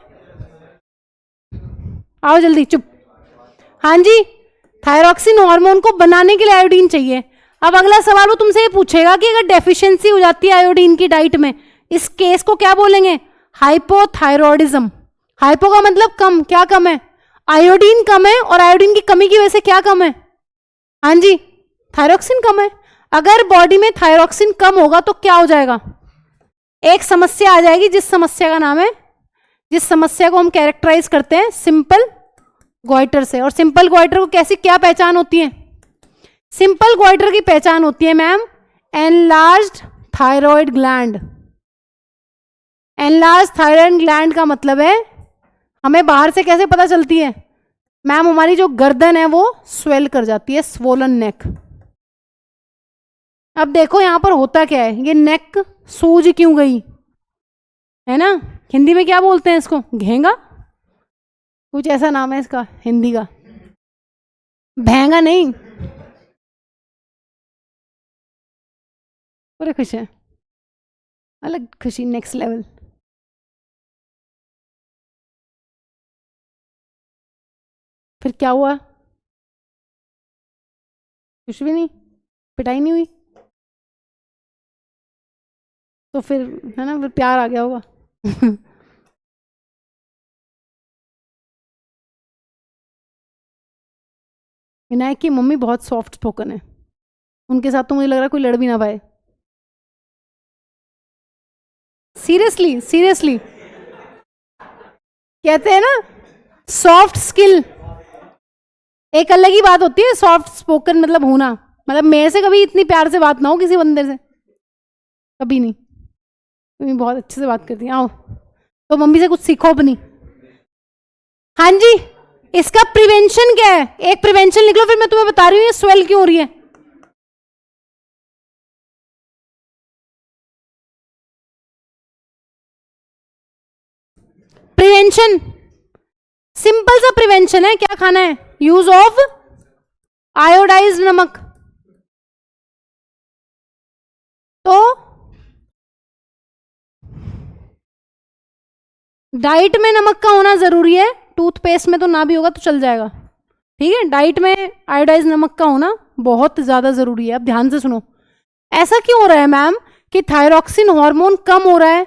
आओ जल्दी, चुप। हाँ जी, थायरॉक्सिन हार्मोन को बनाने के लिए आयोडीन चाहिए। अब अगला सवाल वो तुमसे ये पूछेगा कि अगर डेफिशिएंसी हो जाती है आयोडीन की डाइट में, इस केस को क्या बोलेंगे? हाइपोथायरॉयडिज्म। हाइपो का मतलब कम, क्या कम है? आयोडीन कम है, और आयोडीन की कमी की वजह से क्या कम है? हाँ जी, थायरॉक्सिन कम है। अगर बॉडी में थायरॉक्सिन कम होगा तो क्या हो जाएगा? एक समस्या आ जाएगी, जिस समस्या का नाम है, जिस समस्या को हम कैरेक्टराइज करते हैं सिंपल गॉइटर से। और सिंपल गॉइटर को कैसी क्या पहचान होती है? सिंपल गॉइटर की पहचान होती है ma'am, enlarged thyroid gland. Enlarge thyroid gland का मतलब है, हमें बाहर से कैसे पता चलती है मैम? हमारी जो गर्दन है वो स्वेल कर जाती है, स्वोलन नेक। अब देखो यहां पर होता क्या है, ये नेक सूज क्यों गई है ना? हिंदी में क्या बोलते हैं इसको? घेंगा, कुछ ऐसा नाम है इसका हिंदी का। भेंगा नहीं, पूरे खुश है, अलग खुशी, नेक्स्ट लेवल। फिर क्या हुआ? कुछ भी नहीं, पिटाई नहीं हुई, तो फिर है ना, फिर प्यार आ गया होगा। विनायक की मम्मी बहुत सॉफ्ट स्पोकन है, उनके साथ तो मुझे लग रहा है कोई लड़ भी ना पाए। सीरियसली सीरियसली कहते हैं ना, सॉफ्ट स्किल एक अलग ही बात होती है। सॉफ्ट स्पोकन मतलब होना, मतलब मेरे से कभी इतनी प्यार से बात ना हो किसी बंदे से, कभी नहीं। मम्मी बहुत अच्छे से बात करती है, आओ तो मम्मी से कुछ सीखो अपनी। हाँ जी, इसका प्रिवेंशन क्या है? एक प्रिवेंशन लिख लो, फिर मैं तुम्हें बता रही हूँ ये स्वेल क्यों हो रही है। प्रिवेंशन सिंपल सा प्रिवेंशन है, क्या खाना है? यूज ऑफ आयोडाइज्ड नमक। तो डाइट में नमक का होना जरूरी है, टूथपेस्ट में तो ना भी होगा तो चल जाएगा, ठीक है। डाइट में आयोडाइज्ड नमक का होना बहुत ज्यादा जरूरी है। अब ध्यान से सुनो, ऐसा क्यों हो रहा है मैम कि थायरॉक्सिन हार्मोन कम हो रहा है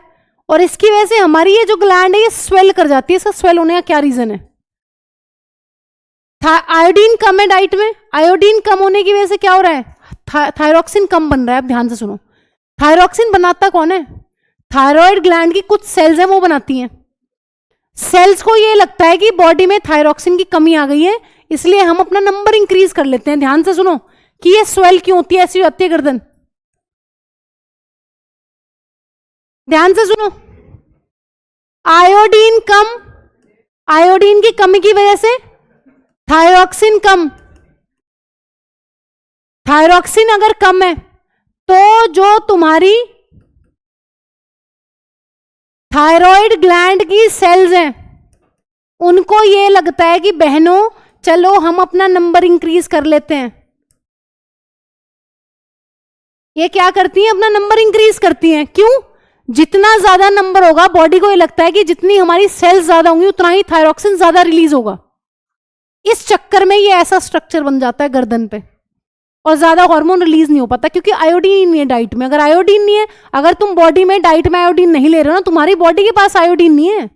और इसकी वजह से हमारी ये जो ग्लैंड है ये स्वेल कर जाती है। इसका स्वेल होने का क्या रीजन है? आयोडीन कम है डाइट में, आयोडीन कम होने की वजह से क्या हो रहा है? थायरॉक्सिन कम बन रहा है। अब ध्यान से सुनो, थायरॉक्सिन बनाता कौन है? थायराइड ग्लैंड की कुछ सेल्स हैं वो बनाती हैं। सेल्स को ये लगता है कि बॉडी में थायरॉक्सिन की कमी आ गई है, इसलिए हम अपना नंबर इंक्रीज कर लेते हैं। ध्यान से सुनो कि ये स्वेल क्यों होती है, ऐसी होती है गर्दन। ध्यान से सुनो, आयोडीन कम, आयोडीन की कमी की वजह से थायरॉक्सिन कम। थायरॉक्सिन अगर कम है तो जो तुम्हारी थायराइड ग्लैंड की सेल्स हैं उनको ये लगता है कि बहनों चलो हम अपना नंबर इंक्रीज कर लेते हैं। ये क्या करती हैं? अपना नंबर इंक्रीज करती हैं। क्यों? जितना ज्यादा नंबर होगा, बॉडी को ये लगता है कि जितनी हमारी सेल्स ज्यादा होंगी उतना ही थायरॉक्सिन ज्यादा रिलीज होगा। इस चक्कर में ये ऐसा स्ट्रक्चर बन जाता है गर्दन पे और ज्यादा हार्मोन रिलीज नहीं हो पाता, क्योंकि आयोडीन नहीं है डाइट में। अगर आयोडीन नहीं है, अगर तुम बॉडी में डाइट में आयोडीन नहीं ले रहे हो ना, तुम्हारी बॉडी के पास आयोडीन नहीं है,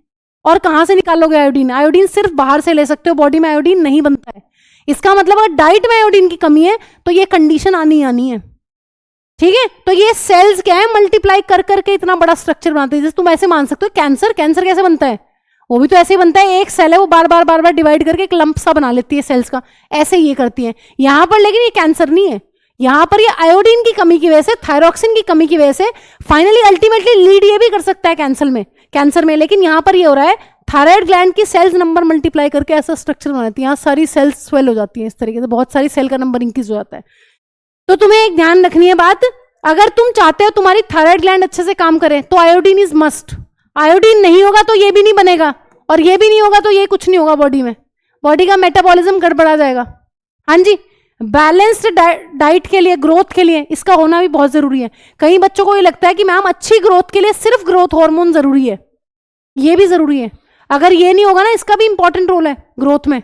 और कहां से निकालोगे आयोडीन? आयोडीन सिर्फ बाहर से ले सकते हो, बॉडी में आयोडीन नहीं बनता है। इसका मतलब अगर डाइट में आयोडीन की कमी है तो ये कंडीशन आनी आनी है, ठीक है। तो ये सेल्स क्या है, मल्टीप्लाई कर करके इतना बड़ा स्ट्रक्चर बनाते हैं। जैसे तुम ऐसे मान सकते हो कैंसर, कैंसर कैसे बनता है? वो भी तो ऐसे ही बनता है, एक सेल है वो बार बार बार बार डिवाइड करके एक लंप सा बना लेती है सेल्स का, ऐसे ये करती है यहां पर। लेकिन ये कैंसर नहीं है, यहां पर ये आयोडीन की कमी की वजह से, थायरॉक्सिन की कमी की वजह से फाइनली अल्टीमेटली लीड ये भी कर सकता है कैंसर में। लेकिन यहां पर ये हो रहा है, थायराइड ग्लैंड की सेल्स नंबर मल्टीप्लाई करके ऐसा स्ट्रक्चर बनाती है, यहाँ सारी सेल्स स्वेल हो जाती है, इस तरीके से बहुत सारी सेल का नंबर इंक्रीज हो जाता है। तो तुम्हें एक ध्यान रखनी है बात, अगर तुम चाहते हो तुम्हारी थायराइड ग्लैंड अच्छे से काम करे तो आयोडीन इज मस्ट। आयोडीन नहीं होगा तो ये भी नहीं बनेगा, और ये भी नहीं होगा तो ये कुछ नहीं होगा बॉडी में, बॉडी का मेटाबॉलिज्म गड़बड़ा जाएगा। हाँ जी, बैलेंस्ड डाइट के लिए, ग्रोथ के लिए इसका होना भी बहुत जरूरी है। कई बच्चों को ये लगता है कि मैम अच्छी ग्रोथ के लिए सिर्फ ग्रोथ हार्मोन जरूरी है, ये भी जरूरी है। अगर ये नहीं होगा ना, इसका भी इंपॉर्टेंट रोल है ग्रोथ में,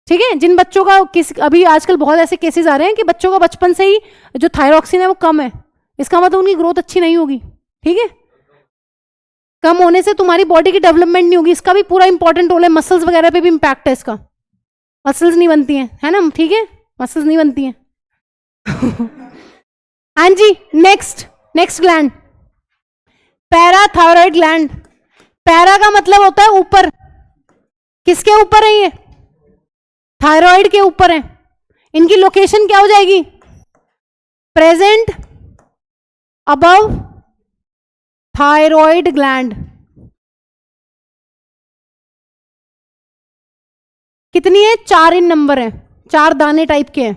ठीक है। जिन बच्चों का अभी आजकल बहुत ऐसे केसेस आ रहे हैं कि बच्चों का बचपन से ही जो थायरॉक्सिन है वो कम है, इसका मतलब उनकी ग्रोथ अच्छी नहीं होगी, ठीक है। कम होने से तुम्हारी बॉडी की डेवलपमेंट नहीं होगी, इसका भी पूरा इंपॉर्टेंट रोल है। मसल्स वगैरह पे भी इंपैक्ट है इसका, मसल्स नहीं बनती हैं, है ना, ठीक है, मसल्स नहीं बनती हैं। हाँ जी, next gland, parathyroid gland. Para का मतलब होता है ऊपर, किसके ऊपर है ये? थायराइड के ऊपर है। इनकी लोकेशन क्या हो जाएगी? Present above thyroid gland. कितनी है? 4 इन नंबर है, 4 दाने टाइप के हैं।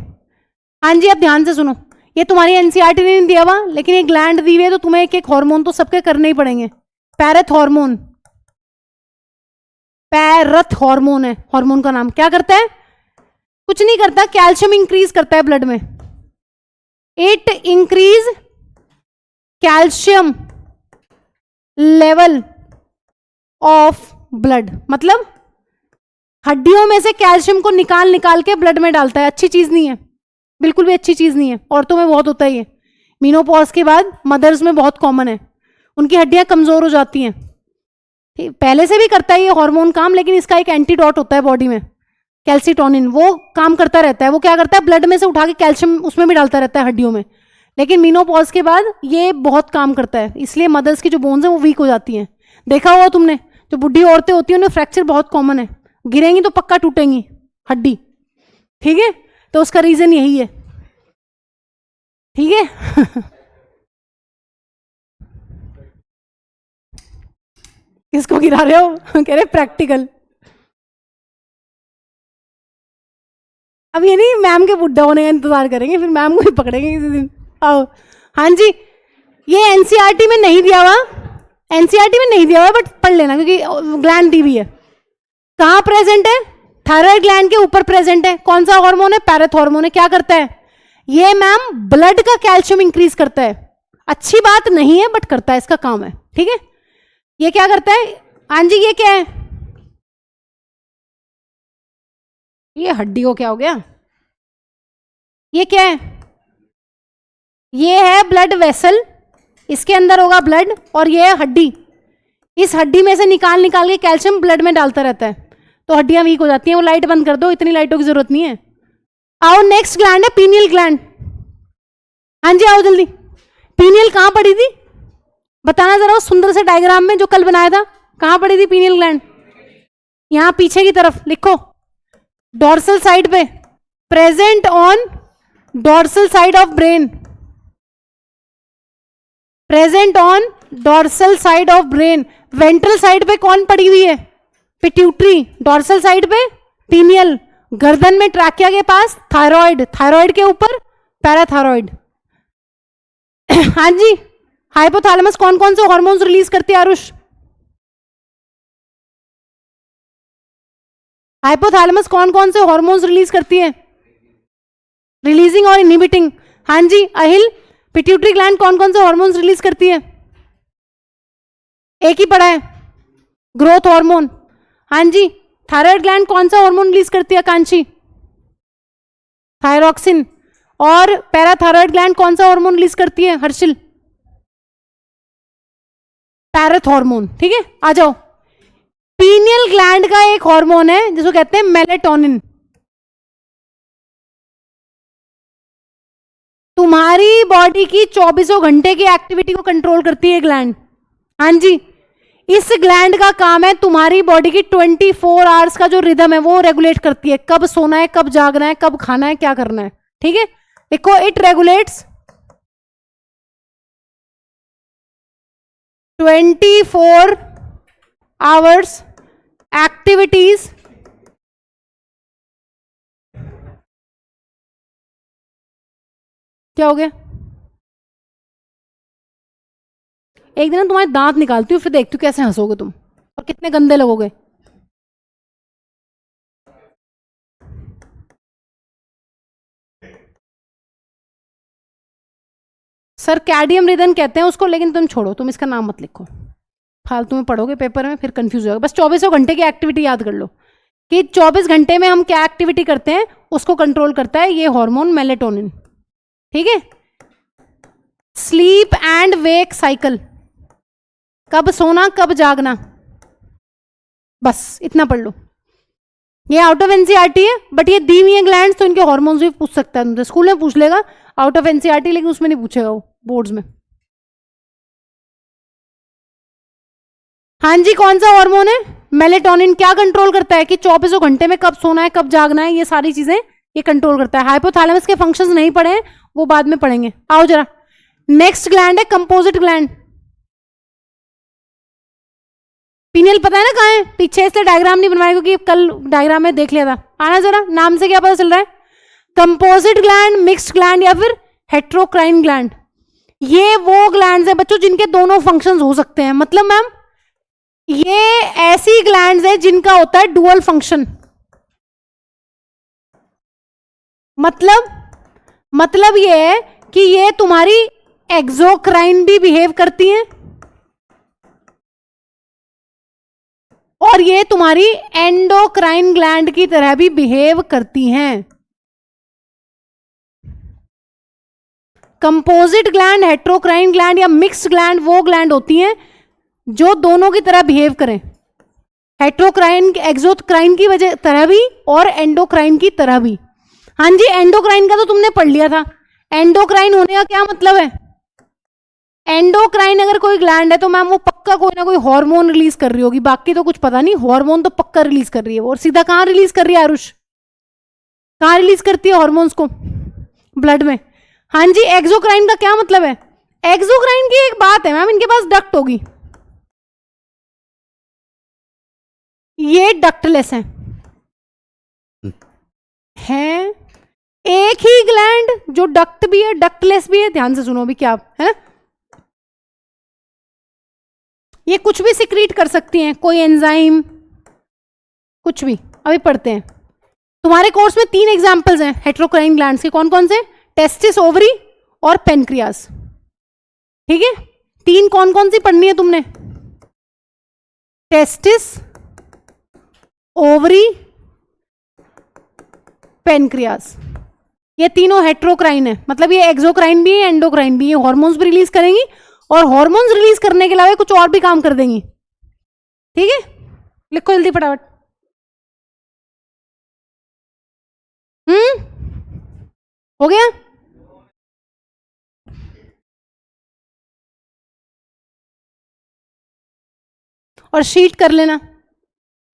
हाँ जी, अब ध्यान से सुनो, ये तुम्हारी एनसीईआरटी ने नहीं दिया हुआ, लेकिन ये ग्लैंड दी हुई है तो तुम्हें एक एक हार्मोन तो सबके करने ही पड़ेंगे। पैरथ हार्मोन, पैरथ हार्मोन है, हार्मोन का नाम। क्या करता है? कुछ नहीं करता, कैल्शियम इंक्रीज करता है ब्लड में। It increase calcium level of blood, मतलब हड्डियों में से कैल्शियम को निकाल निकाल के ब्लड में डालता है। अच्छी चीज नहीं है, बिल्कुल भी अच्छी चीज नहीं है। औरतों में बहुत होता है ये, मीनोपॉज के बाद मदर्स में बहुत कॉमन है, उनकी हड्डियां कमजोर हो जाती हैं। पहले से भी करता है ये हार्मोन काम, लेकिन इसका एक एंटीडोट होता है बॉडी में, कैल्सिटोनिन, वो काम करता रहता है। वो क्या करता है? ब्लड में से उठा के कैल्शियम उसमें भी डालता रहता है हड्डियों में। लेकिन मीनोपॉज के बाद ये बहुत काम करता है, इसलिए मदर्स की जो बोन्स हैं वो वीक हो जाती हैं। देखा होगा तुमने, जो बुढ़ी औरतें होती हैं उन्हें फ्रैक्चर बहुत कॉमन है, गिरेंगी तो पक्का टूटेंगी हड्डी, ठीक है। तो उसका रीजन यही है, ठीक है। किसको गिरा रहे हो? कह रहे प्रैक्टिकल। अब ये नहीं, मैम के बुढ़ा होने का इंतजार करेंगे, फिर मैम को ही पकड़ेंगे किसी दिन। आओ। हाँ जी, ये एनसीईआरटी में नहीं दिया हुआ, एनसीईआरटी में नहीं दिया हुआ, बट पढ़ लेना क्योंकि ग्लैंड दी हुई है। कहाँ प्रेजेंट है? थायराइड ग्लैंड के ऊपर प्रेजेंट है। कौन सा हार्मोन है? पैरथ हार्मोन है। क्या करता है ये मैम? ब्लड का कैल्शियम इंक्रीज करता है। अच्छी बात नहीं है बट करता है, इसका काम है, ठीक है। ये क्या करता है? हाँ जी, ये क्या है? ये हड्डी को क्या हो गया? ये क्या है? ये है ब्लड वेसल, इसके अंदर होगा ब्लड, और ये है हड्डी। इस हड्डी में से निकाल निकाल के कैल्शियम ब्लड में डालता रहता है, तो हड्डियां वीक हो जाती हैं। वो लाइट बंद कर दो, इतनी लाइटों की जरूरत नहीं है। आओ, नेक्स्ट ग्लैंड है पीनियल ग्लैंड। हाँ जी, आओ जल्दी। पीनियल कहाँ पड़ी थी? बताना जरा उस सुंदर से डायग्राम में जो कल बनाया था, कहाँ पड़ी थी पीनियल ग्लैंड? यहां पीछे की तरफ लिखो, डॉर्सल साइड पे, present on dorsal side of brain, present on dorsal side of brain. Ventral side पे कौन पड़ी हुई है? पिट्यूटरी। डॉर्सल साइड पे पीनियल। गर्दन में ट्रैकिया के पास थायराइड, थायराइड के ऊपर पैराथायराइड। हाँ जी, हाइपोथैलेमस कौन कौन से हार्मोन्स रिलीज करती है आरुष? हाइपोथैलेमस कौन कौन से हार्मोन्स रिलीज करती है? रिलीजिंग और इनहिबिटिंग। हाँ जी, अहिल, पिट्यूटरी ग्लैंड कौन कौन से हार्मोन्स रिलीज करती है? एक ही पढ़ा है, ग्रोथ हार्मोन। हाँ जी, थायराइड ग्लैंड कौन सा हार्मोन रिलीज करती है कांची? थायरॉक्सिन। और पैराथायराइड ग्लैंड कौन सा हार्मोन रिलीज करती है हर्षिल? पैरथ हार्मोन, ठीक है। आ जाओ, पीनियल ग्लैंड का एक हार्मोन है जिसको कहते हैं मेलेटोनिन। तुम्हारी बॉडी की 24 घंटे की एक्टिविटी को कंट्रोल करती है ग्लैंड। हाँ जी, इस ग्लैंड का काम है तुम्हारी बॉडी की 24 आवर्स का जो रिदम है वो रेगुलेट करती है, कब सोना है, कब जागना है, कब खाना है, क्या करना है, ठीक है। देखो, इट रेगुलेट्स 24 आवर्स एक्टिविटीज क्या हो गया? एक दिन ना तुम्हारे दांत निकालती हूँ, फिर देखती हूँ कैसे हंसोगे तुम और कितने गंदे लगोगे। सर कैडियम रिदन कहते हैं उसको, लेकिन तुम छोड़ो, तुम इसका नाम मत लिखो, फालतू में पढ़ोगे पेपर में फिर कंफ्यूज हो जाओगे। बस 24 घंटे की एक्टिविटी याद कर लो कि 24 घंटे में हम क्या एक्टिविटी करते हैं, उसको कंट्रोल करता है ये हार्मोन मेलेटोनिन। ठीक है, स्लीप एंड वेक साइकिल, कब सोना कब जागना, बस इतना पढ़ लो। ये आउट ऑफ एनसीईआरटी है, बट ये दी हुई है ग्लैंड्स, तो इनके हार्मोन्स भी पूछ सकता है तुमसे, स्कूल में पूछ लेगा आउट ऑफ एनसीईआरटी, लेकिन उसमें नहीं पूछेगा वो, बोर्ड्स में। हाँ जी, कौन सा हार्मोन है? मेलेटोनिन। क्या कंट्रोल करता है कि 24 घंटे में कब सोना है कब जागना है, ये सारी चीजें ये कंट्रोल करता है। हाइपोथैलेमस के फंक्शंस नहीं पढ़े हैं, वो बाद में पढ़ेंगे। आओ जरा, नेक्स्ट ग्लैंड है कंपोजिट ग्लैंड। पीनियल पता है ना कहाँ है? पीछे इसलिए डायग्राम नहीं बनवाया क्योंकि कल डायग्राम में देख लिया था। आना जरा, नाम से क्या पता चल रहा है? कंपोजिट ग्लैंड, मिक्स्ड ग्लैंड या फिर हेट्रोक्राइन ग्लैंड। ये वो ग्लैंड्स है बच्चों जिनके दोनों फंक्शंस हो सकते हैं। मतलब मैम ये ऐसी ग्लैंड्स है जिनका होता है डुअल फंक्शन। मतलब ये है कि ये तुम्हारी एक्सोक्राइन भी बिहेव करती हैं और ये तुम्हारी एंडोक्राइन ग्लैंड की तरह भी बिहेव करती हैं। कंपोजिट ग्लैंड, हेट्रोक्राइन ग्लैंड या मिक्स्ड ग्लैंड वो ग्लैंड होती हैं जो दोनों की तरह बिहेव करें, हेट्रोक्राइन एक्सोक्राइन की वजह तरह भी और एंडोक्राइन की तरह भी। हाँ जी, एंडोक्राइन का तो तुमने पढ़ लिया था। एंडोक्राइन होने का क्या मतलब है? एंडोक्राइन अगर कोई ग्लैंड है तो मैम वो पक्का कोई ना कोई हार्मोन रिलीज कर रही होगी, बाकी तो कुछ पता नहीं, हार्मोन तो पक्का रिलीज कर रही है वो। और सीधा कहां रिलीज कर रही है आरुष? कहां रिलीज करती है हार्मोन्स को? ब्लड में। हाँ जी, एक्सोक्राइन का क्या मतलब है? एक्सोक्राइन की एक बात है मैम, इनके पास डक्ट होगी, ये डक्टलेस हैं। एक ही ग्लैंड जो डक्ट भी है डक्टलेस भी है। ध्यान से सुनो अभी क्या है, ये कुछ भी सिक्रीट कर सकती हैं, कोई एंजाइम कुछ भी। अभी पढ़ते हैं। तुम्हारे कोर्स में 3 एग्जांपल्स हैं हेट्रोक्राइन ग्लैंड्स के। कौन कौन से? टेस्टिस, ओवरी और पेनक्रियास। ठीक है, 3 कौन कौन सी पढ़नी है तुमने? Testis, ovary, pancreas. ये तीनों हेट्रोक्राइन है, मतलब ये एक्सोक्राइन भी है एंडोक्राइन भी है। हार्मोन्स भी रिलीज करेंगी और हार्मोन्स रिलीज करने के अलावा कुछ और भी काम कर देंगी। ठीक है, लिखो जल्दी फटाफट। हो गया? और शीट कर लेना,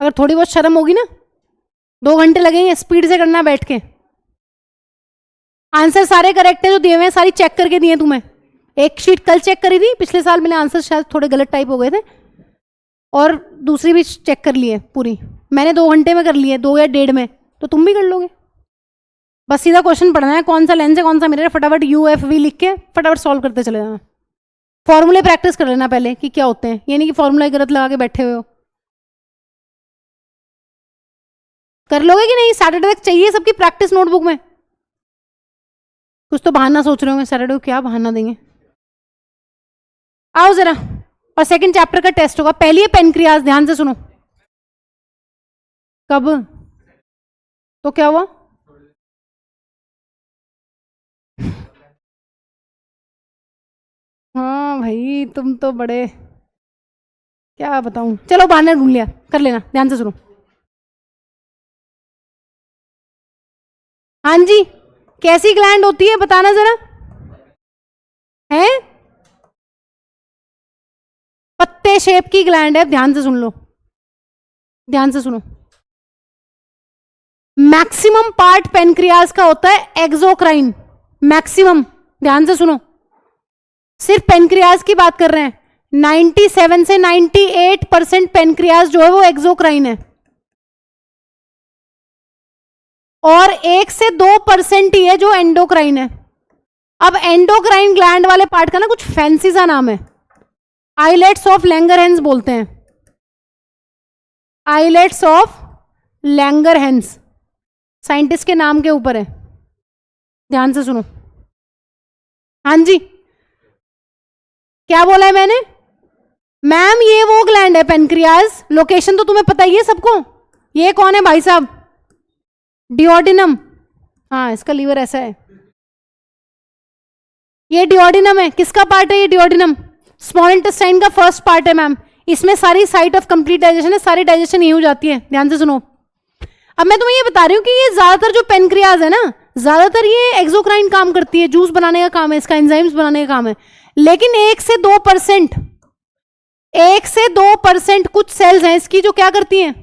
अगर थोड़ी बहुत शर्म होगी ना। 2 घंटे लगेंगे, स्पीड से करना बैठ के। आंसर सारे करेक्ट है जो दिए हुए हैं, सारी चेक करके दिए तुम्हें। एक शीट कल चेक करी थी, पिछले साल मैंने आंसर शायद थोड़े गलत टाइप हो गए थे, और दूसरी भी चेक कर ली है पूरी। मैंने 2 घंटे में कर ली है, 2 या 1.5 में, तो तुम भी कर लोगे। बस सीधा क्वेश्चन पढ़ना है, कौन सा लेंस है कौन सा मिरर है, फटाफट UFV लिख के फटाफट सॉल्व करते चले जाना। फॉर्मूले प्रैक्टिस कर लेना पहले कि क्या होते हैं, ये नहीं कि फॉर्मूला गलत लगा के बैठे हुए हो। कर लोगे कि नहीं? सैटरडे तक चाहिए सबकी प्रैक्टिस नोटबुक में। कुछ तो बहाना सोच रहे होंगे, सैटरडे को क्या बहाना देंगे। आओ जरा, और सेकंड चैप्टर का टेस्ट होगा। पहली है पेनक्रियाज, ध्यान से सुनो। कब? तो क्या हुआ? हाँ भाई, तुम तो बड़े, क्या बताऊं। चलो बहाना ढूंढ लिया, कर लेना, ध्यान से सुनो। हाँ जी, कैसी ग्लैंड होती है बताना जरा। है पत्ते शेप की ग्लैंड है, ध्यान से सुन लो, ध्यान से सुनो। मैक्सिमम पार्ट पेनक्रियाज का होता है एक्सोक्राइन, मैक्सिमम। ध्यान से सुनो, सिर्फ पेनक्रियाज की बात कर रहे हैं। 97 से 98% पेनक्रियाज जो है वो एक्सोक्राइन है, और 1 से 2% ही है जो एंडोक्राइन है। अब एंडोक्राइन ग्लैंड वाले पार्ट का ना कुछ फैंसी सा नाम है, आइलेट्स ऑफ लैंगरहैंस बोलते हैं, आइलेट्स ऑफ लैंगरहैंस साइंटिस्ट के नाम के ऊपर है, ध्यान से सुनो। हाँ जी, क्या बोला है मैंने? मैम ये वो ग्लैंड है पेनक्रियाज, लोकेशन तो तुम्हें पता ही है सबको। ये कौन है भाई साहब? डिओडिनम। हाँ, इसका लीवर ऐसा है, ये डिओडिनम है। किसका पार्ट है ये डिओडिनम? स्मॉल इंटेस्टाइन का फर्स्ट पार्ट है मैम। इसमें सारी साइट ऑफ कंप्लीट डाइजेशन है, सारी डाइजेशन यही हो जाती है। ध्यान से सुनो, अब मैं तुम्हें ये बता रही हूँ कि ये ज्यादातर जो पेनक्रियाज है ना, ज्यादातर ये एक्सोक्राइन काम करती है, जूस बनाने का काम है इसका, एंजाइम्स बनाने का काम है। लेकिन 1 से 2%, 1 से 2% कुछ सेल्स हैं इसकी जो क्या करती हैं,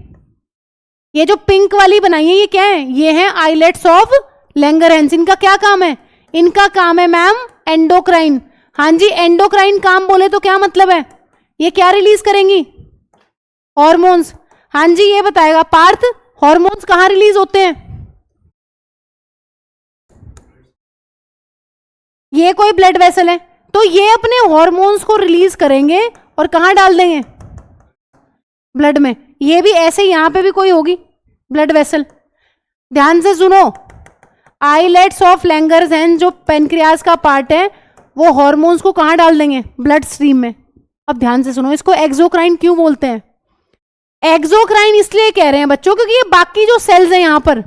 ये जो पिंक वाली बनाई है ये क्या है? ये है आइलेट्स ऑफ लैंगरहैंस। इनका क्या काम है? इनका काम है मैम एंडोक्राइन। हाँ जी, एंडोक्राइन काम बोले तो क्या मतलब है? ये क्या रिलीज करेंगी? हॉर्मोन्स। हाँ जी, ये बताएगा पार्थ, हॉर्मोन्स कहां रिलीज होते हैं? ये कोई ब्लड वेसल है तो ये अपने हॉर्मोन्स को रिलीज करेंगे और कहां डाल देंगे? ब्लड में। ये भी ऐसे, यहां पे भी कोई होगी ब्लड वेसल। ध्यान से सुनो, आइलेट्स ऑफ लैंगरहैंस जो पेनक्रियाज का पार्ट है वो हॉर्मोन्स को कहां डाल देंगे? ब्लड स्ट्रीम में। अब ध्यान से सुनो, इसको एक्सोक्राइन क्यों बोलते हैं? एक्सोक्राइन इसलिए कह रहे हैं बच्चों क्योंकि ये बाकी जो सेल्स हैं यहां पर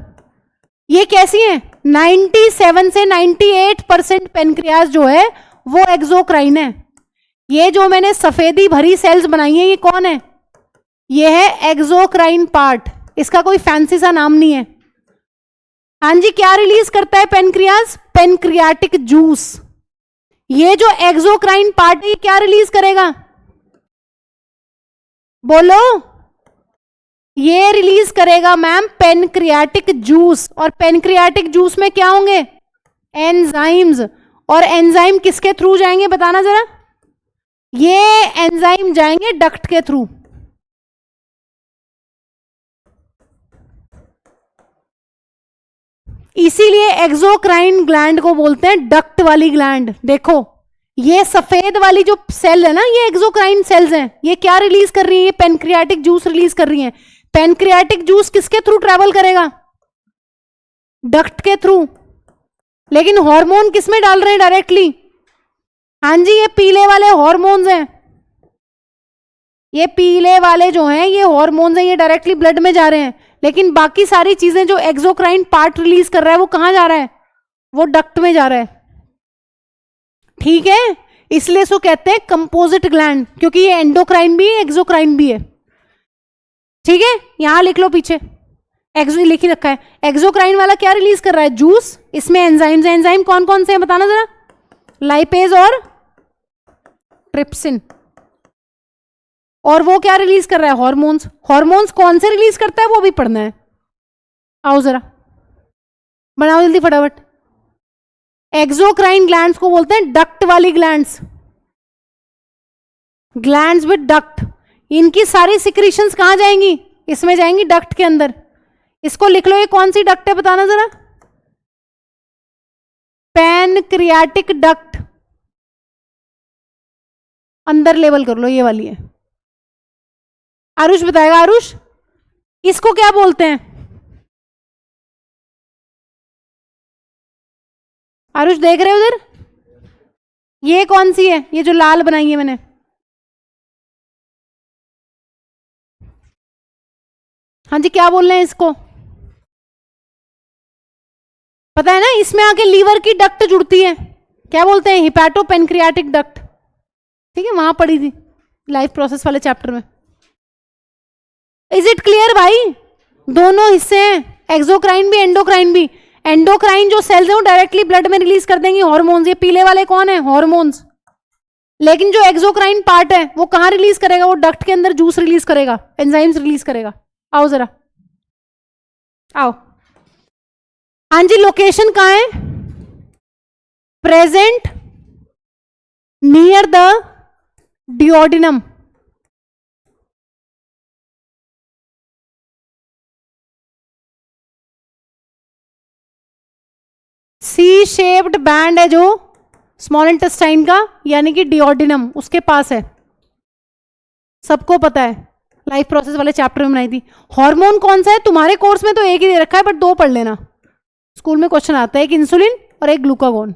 ये कैसी हैं? 97 से 98% पेनक्रियाज जो है वो एक्सोक्राइन है। ये जो मैंने सफेदी भरी सेल्स बनाई है ये कौन है? ये है एक्सोक्राइन पार्ट, इसका कोई फैंसी सा नाम नहीं है। हाँ जी, क्या रिलीज करता है पेनक्रियाज? Pancreatic juice. ये जो एक्सोक्राइन पार्ट है ये क्या रिलीज करेगा? बोलो। ये रिलीज करेगा मैम पेनक्रियाटिक जूस। और पेनक्रियाटिक जूस में क्या होंगे? एंजाइम्स। और एंजाइम किसके थ्रू जाएंगे बताना जरा? ये एंजाइम जाएंगे डक्ट के थ्रू। इसीलिए एक्सोक्राइन ग्लैंड को बोलते हैं डक्ट वाली ग्लैंड। देखो ये सफेद वाली जो सेल है ना, ये एक्सोक्राइन सेल्स हैं। ये क्या रिलीज कर रही है? ये पेनक्रियाटिक जूस रिलीज कर रही है। पेनक्रियाटिक जूस किसके थ्रू ट्रेवल करेगा? डक्ट के थ्रू। लेकिन हार्मोन किस में डाल रहे हैं डायरेक्टली? हाँ जी, ये पीले वाले हार्मोन्स हैं। ये पीले वाले जो हैं ये हार्मोन्स हैं, ये डायरेक्टली ब्लड में जा रहे हैं। लेकिन बाकी सारी चीजें जो एक्सोक्राइन पार्ट रिलीज कर रहा है वो कहां जा रहा है? वो डक्ट में जा रहा है। ठीक है, इसलिए इसको कहते हैं कंपोजिट ग्लैंड, क्योंकि ये एंडोक्राइन भी है एक्सोक्राइन भी है। ठीक है, यहां लिख लो पीछे, एक्सो लिख ही रखा है। एक्सोक्राइन वाला क्या रिलीज कर रहा है? जूस। इसमें एंजाइम्स हैं। एंजाइम कौन कौन से हैं बताना जरा? लाइपेज और ट्रिप्सिन। और वो क्या रिलीज कर रहा है? हॉर्मोन्स। हॉर्मोन्स कौन से रिलीज करता है वो भी पढ़ना है। आओ जरा बनाओ जल्दी फटाफट। एक्सोक्राइन ग्लैंड्स को बोलते हैं डक्ट वाली ग्लैंड्स, ग्लैंड्स विद डक्ट। इनकी सारी सिक्रीशंस कहां जाएंगी? इसमें जाएंगी डक्ट के अंदर। इसको लिख लो, ये कौन सी डक्ट है बताना जरा? Pancreatic duct. अंदर लेवल कर लो, ये वाली है। आरुष बताएगा। आरुष, इसको क्या बोलते हैं? आरुष देख रहे हो उधर? ये कौन सी है? ये जो लाल बनाई है मैंने। हाँ जी, क्या बोल रहे हैं इसको? पता है ना, इसमें आके लीवर की डक्ट जुड़ती है, क्या बोलते हैं? हिपैटोपेनक्रियाटिक डक्ट। ठीक है, वहां पढ़ी थी लाइफ प्रोसेस वाले चैप्टर में। इज इट क्लियर भाई? दोनों हिस्से हैं, एक्सोक्राइन भी एंडोक्राइन भी। एंडोक्राइन जो सेल्स हैं वो डायरेक्टली ब्लड में रिलीज कर देंगी हार्मोन्स। ये पीले वाले कौन है? हार्मोन्स। लेकिन जो एक्सोक्राइन पार्ट है वो कहां रिलीज करेगा? वो डक्ट के अंदर जूस रिलीज करेगा, एंजाइम्स रिलीज करेगा। आओ जरा आओ। हाँ जी, लोकेशन कहां है? Present near the duodenum. C shaped band है जो स्मॉल इंटेस्टाइन का, यानी कि डिओडिनम उसके पास है। सबको पता है, लाइफ प्रोसेस वाले चैप्टर में बनाई थी। हार्मोन कौन सा है तुम्हारे कोर्स में? तो एक ही दे रखा है, बट 2 पढ़ लेना, स्कूल में क्वेश्चन आता है, एक इंसुलिन और एक ग्लूकागोन।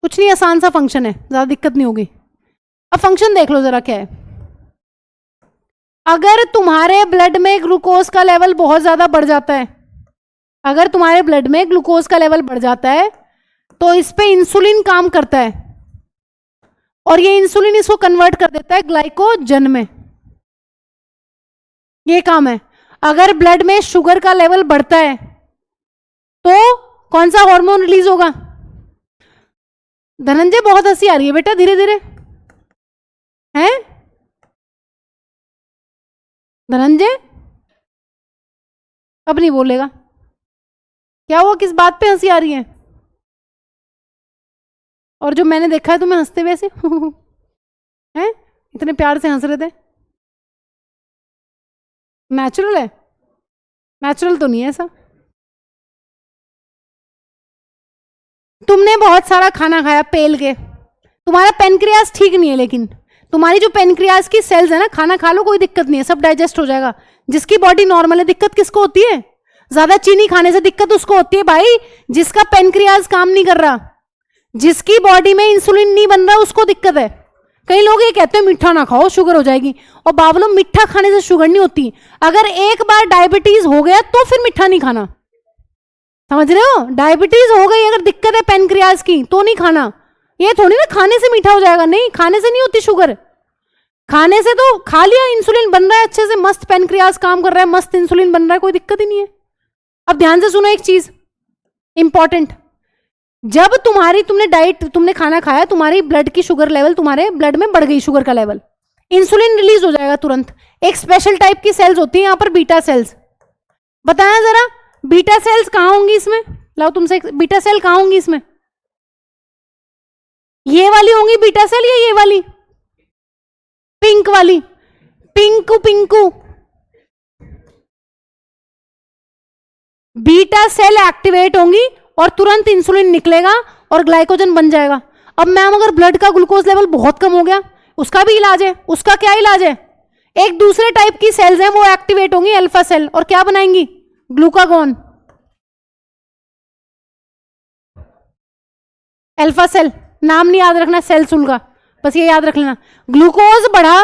कुछ नहीं, आसान सा फंक्शन है, ज्यादा दिक्कत नहीं होगी। अब फंक्शन देख लो जरा क्या है। अगर तुम्हारे ब्लड में ग्लूकोज का लेवल बहुत ज्यादा बढ़ जाता है, अगर तुम्हारे ब्लड में ग्लूकोज का लेवल बढ़ जाता है तो इस पे इंसुलिन काम करता है, और ये इंसुलिन इसको कन्वर्ट कर देता है ग्लाइकोजन में। ये काम है। अगर ब्लड में शुगर का लेवल बढ़ता है तो कौन सा हार्मोन रिलीज होगा? धनंजय बहुत हंसी आ रही है बेटा, धीरे धीरे। हैं धनंजय? अब नहीं बोलेगा। क्या हुआ, किस बात पे हंसी आ रही है? और जो मैंने देखा है तुम्हें हंसते हुए ऐसे हैं, इतने प्यार से हंस रहे थे, नेचुरल है? नेचुरल तो नहीं है ऐसा। तुमने बहुत सारा खाना खाया पेल के, तुम्हारा पेनक्रियास ठीक नहीं है, लेकिन तुम्हारी जो पेनक्रियास की सेल्स है ना, खाना खा लो कोई दिक्कत नहीं है, सब डाइजेस्ट हो जाएगा। जिसकी बॉडी नॉर्मल है, दिक्कत किसको होती है? ज्यादा चीनी खाने से दिक्कत उसको होती है भाई, जिसका पेनक्रियास काम नहीं कर रहा, जिसकी बॉडी में इंसुलिन नहीं बन रहा, उसको दिक्कत है। कई लोग ये कहते हैं मीठा ना खाओ शुगर हो जाएगी, और बाबलो मीठा खाने से शुगर नहीं होती। अगर एक बार डायबिटीज हो गया तो फिर मीठा नहीं खाना, समझ रहे हो? डायबिटीज हो गई अगर, दिक्कत है पेनक्रियास की, तो नहीं खाना। ये थोड़ी ना खाने से मीठा हो जाएगा, नहीं, खाने से नहीं होती शुगर। खाने से तो खा लिया, इंसुलिन बन रहा है अच्छे से, मस्त पेनक्रियास काम कर रहा है, मस्त इंसुलिन बन रहा है, कोई दिक्कत ही नहीं है। अब ध्यान से सुनो एक चीज इंपॉर्टेंट, जब तुमने खाना खाया, तुम्हारी ब्लड की शुगर लेवल, तुम्हारे ब्लड में बढ़ गई शुगर का लेवल, इंसुलिन रिलीज हो जाएगा तुरंत। एक स्पेशल टाइप की सेल्स होती है यहाँ पर, बीटा सेल्स। बताया जरा, बीटा सेल्स कहां होंगी इसमें? लाओ तुमसे, बीटा सेल कहां होंगी इसमें? ये वाली होंगी बीटा सेल या ये वाली पिंक वाली? पिंकू पिंकू बीटा सेल एक्टिवेट होंगी और तुरंत इंसुलिन निकलेगा और ग्लाइकोजन बन जाएगा। अब मैम अगर ब्लड का ग्लूकोज लेवल बहुत कम हो गया, उसका भी इलाज है। उसका क्या इलाज है? एक दूसरे टाइप की सेल्स हैं वो एक्टिवेट होंगी, अल्फा सेल, और क्या बनाएंगी? ग्लूकागोन। अल्फा सेल, नाम नहीं याद रखना सेल्स का, बस ये याद रख लेना। ग्लूकोज बढ़ा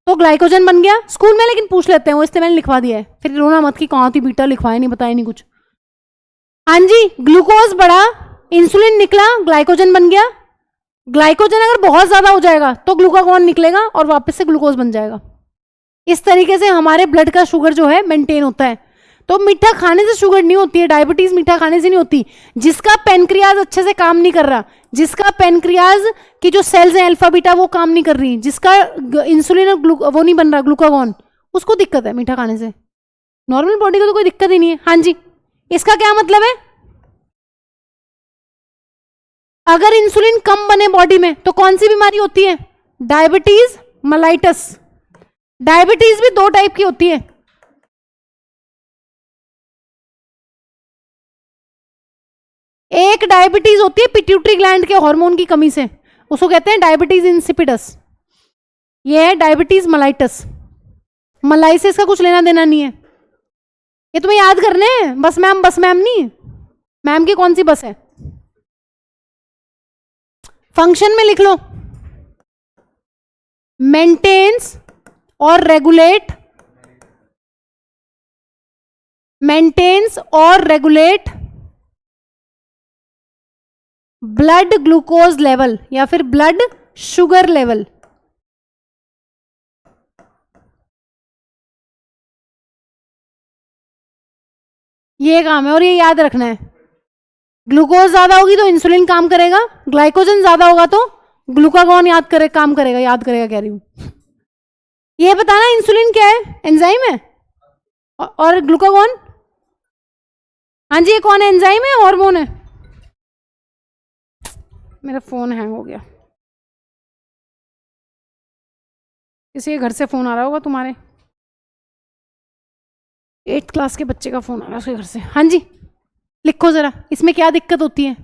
तो ग्लाइकोजन बन गया। स्कूल में लेकिन पूछ लेते हैं वो, इसलिए मैंने लिखवा दिया है, फिर रोना मत कि कहां थी बीटा, लिखवाया नहीं, बताया नहीं कुछ। हाँ जी, ग्लूकोज बढ़ा, इंसुलिन निकला, ग्लाइकोजन बन गया। ग्लाइकोजन अगर बहुत ज्यादा हो जाएगा तो ग्लूकागोन निकलेगा और वापस से ग्लूकोज बन जाएगा। इस तरीके से हमारे ब्लड का शुगर जो है मेंटेन होता है। तो मीठा खाने से शुगर नहीं होती है, डायबिटीज मीठा खाने से नहीं होती। जिसका पेनक्रियाज अच्छे से काम नहीं कर रहा, जिसका पेनक्रियाज की जो सेल्स हैं अल्फा बीटा वो काम नहीं कर रही, जिसका इंसुलिन और वो नहीं बन रहा ग्लूकागोन, उसको दिक्कत है मीठा खाने से। नॉर्मल बॉडी को तो कोई दिक्कत ही नहीं है। हाँ जी, इसका क्या मतलब है? अगर इंसुलिन कम बने बॉडी में तो कौन सी बीमारी होती है? Diabetes mellitus. डायबिटीज भी 2 टाइप की होती है। एक डायबिटीज होती है पिट्यूटरी ग्लैंड के हार्मोन की कमी से, उसको कहते हैं डायबिटीज इंसिपिडस। ये है डायबिटीज मलाइटस। मलाई से इसका कुछ लेना देना नहीं है, ये तुम्हें याद करने हैं। बस मैम नहीं, मैम की कौन सी बस है? फंक्शन में लिख लो, मेंटेन्स और रेगुलेट, मेंटेन्स और रेगुलेट ब्लड ग्लूकोज लेवल या फिर ब्लड शुगर लेवल। ये काम है और ये याद रखना है। ग्लूकोज ज्यादा होगी तो इंसुलिन काम करेगा, ग्लाइकोजन ज्यादा होगा तो ग्लूकागोन काम करेगा, याद करेगा कह रही हूं। ये बताना इंसुलिन क्या है? एंजाइम है, और ग्लूकागोन? हाँ जी, ये कौन है? एंजाइम है, हार्मोन है? मेरा फोन हैंग हो गया, किसी के घर से फोन आ रहा होगा तुम्हारे, 8th क्लास के बच्चे का फोन आ रहा है उसके घर से। हाँ जी, लिखो जरा, इसमें क्या दिक्कत होती है?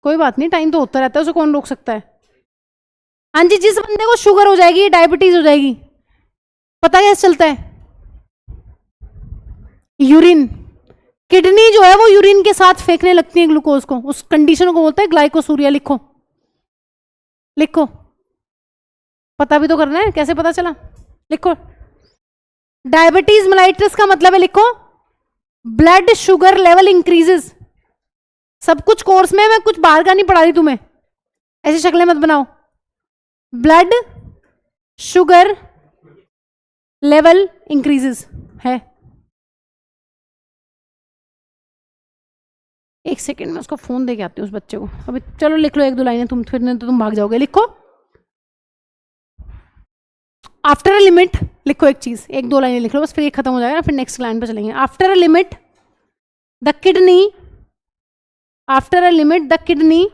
कोई बात नहीं, टाइम तो होता रहता है, उसे कौन रोक सकता है। हाँ जी, जिस बंदे को शुगर हो जाएगी डायबिटीज हो जाएगी, पता कैसे चलता है? यूरिन। किडनी जो है वो यूरिन के साथ फेंकने लगती है ग्लूकोज को, उस कंडीशन को बोलते हैं ग्लाइकोसूरिया। लिखो लिखो, पता भी तो करना है, कैसे पता चला? लिखो। डायबिटीज मेलाइटस का मतलब है, लिखो, ब्लड शुगर लेवल इंक्रीजेस। सब कुछ कोर्स में, मैं कुछ बाहर का नहीं पढ़ा रही तुम्हें, ऐसी शक्लें मत बनाओ। ब्लड शुगर लेवल इंक्रीजेस है। एक सेकेंड में उसको फोन दे के आती हूँ उस बच्चे को। अभी चलो लिख लो एक दो लाइनें, तुम फिर नहीं तो तुम भाग जाओगे। लिखो, आफ्टर अ लिमिट। लिखो एक चीज, एक दो लाइनें लिख लो बस, फिर ये खत्म हो जाएगा, फिर नेक्स्ट लाइन पे चलेंगे। After a limit the kidney, after a limit the kidney,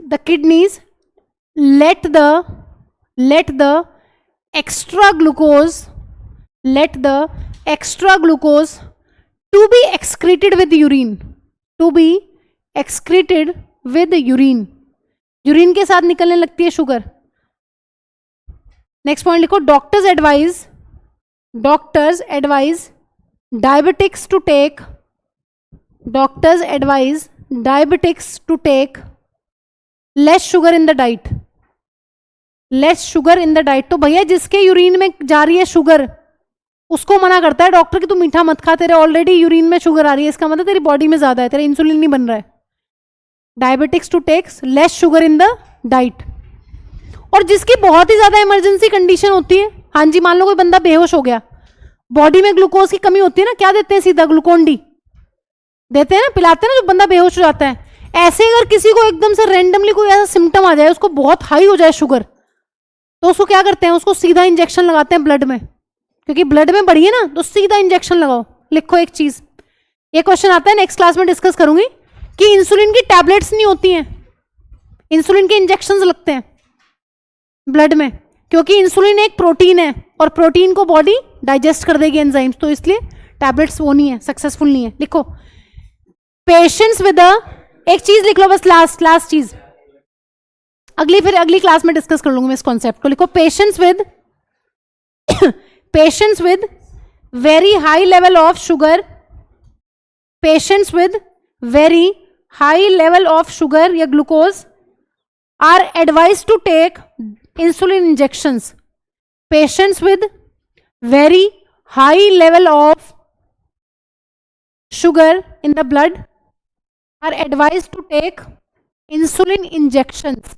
the kidneys let the extra glucose to be excreted with urine, to be excreted with urine, urine के साथ निकलने लगती है शुगर। नेक्स्ट पॉइंट लिखो, doctors advise diabetics to take less sugar in the diet, less sugar in the diet. तो भैया जिसके urine में जा रही है शुगर, उसको मना करता है डॉक्टर कि तू मीठा मत खा, तेरे ऑलरेडी यूरिन में शुगर आ रही है, इसका मतलब तेरी बॉडी में ज्यादा है, तेरा इंसुलिन नहीं बन रहा है। Diabetics to takes less sugar in the diet. और जिसकी बहुत ही ज्यादा इमरजेंसी कंडीशन होती है, हाँ जी, मान लो कोई बंदा बेहोश हो गया, बॉडी में ग्लूकोज की कमी होती है ना, क्या देते हैं? सीधा ग्लूकोन डी देते हैं ना, पिलाते हैं ना, जो बंदा बेहोश हो जाता है। ऐसे अगर किसी को एकदम से रैंडमली कोई ऐसा सिम्टम आ जाए, उसको बहुत हाई हो जाए शुगर, तो उसको क्या करते हैं? उसको सीधा इंजेक्शन लगाते हैं ब्लड में, क्योंकि ब्लड में बढ़ी है ना, तो सीधा इंजेक्शन लगाओ। लिखो एक चीज, ये क्वेश्चन आता है, नेक्स्ट क्लास में डिस्कस करूंगी, कि इंसुलिन की टैबलेट्स नहीं होती हैं, इंसुलिन के इंजेक्शंस लगते हैं ब्लड में, क्योंकि इंसुलिन एक प्रोटीन है और प्रोटीन को बॉडी डाइजेस्ट कर देगी एंजाइम्स, तो इसलिए टैबलेट्स वो नहीं है, सक्सेसफुल नहीं है। लिखो, पेशेंस विद एक चीज लिख लो बस, लास्ट चीज, फिर अगली क्लास में डिस्कस कर लूंगी मैं इस कॉन्सेप्ट को। लिखो, patience with very high level of sugar, patients with very high level of sugar या glucose are advised to take insulin injections. Patients with very high level of sugar in the blood are advised to take insulin injections,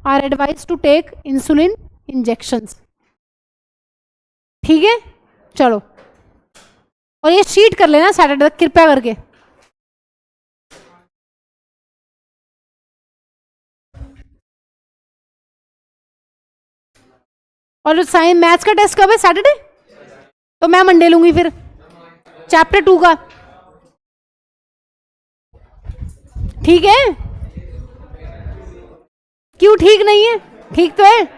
are advised to take insulin injections। ठीक है, चलो, और ये sheet कर लेना Saturday तक कृपया करके। और साइंस मैथ्स का टेस्ट कब है? सैटरडे, तो मैं मंडे लूंगी फिर चैप्टर 2 का। ठीक है, क्यों ठीक नहीं है? ठीक तो है।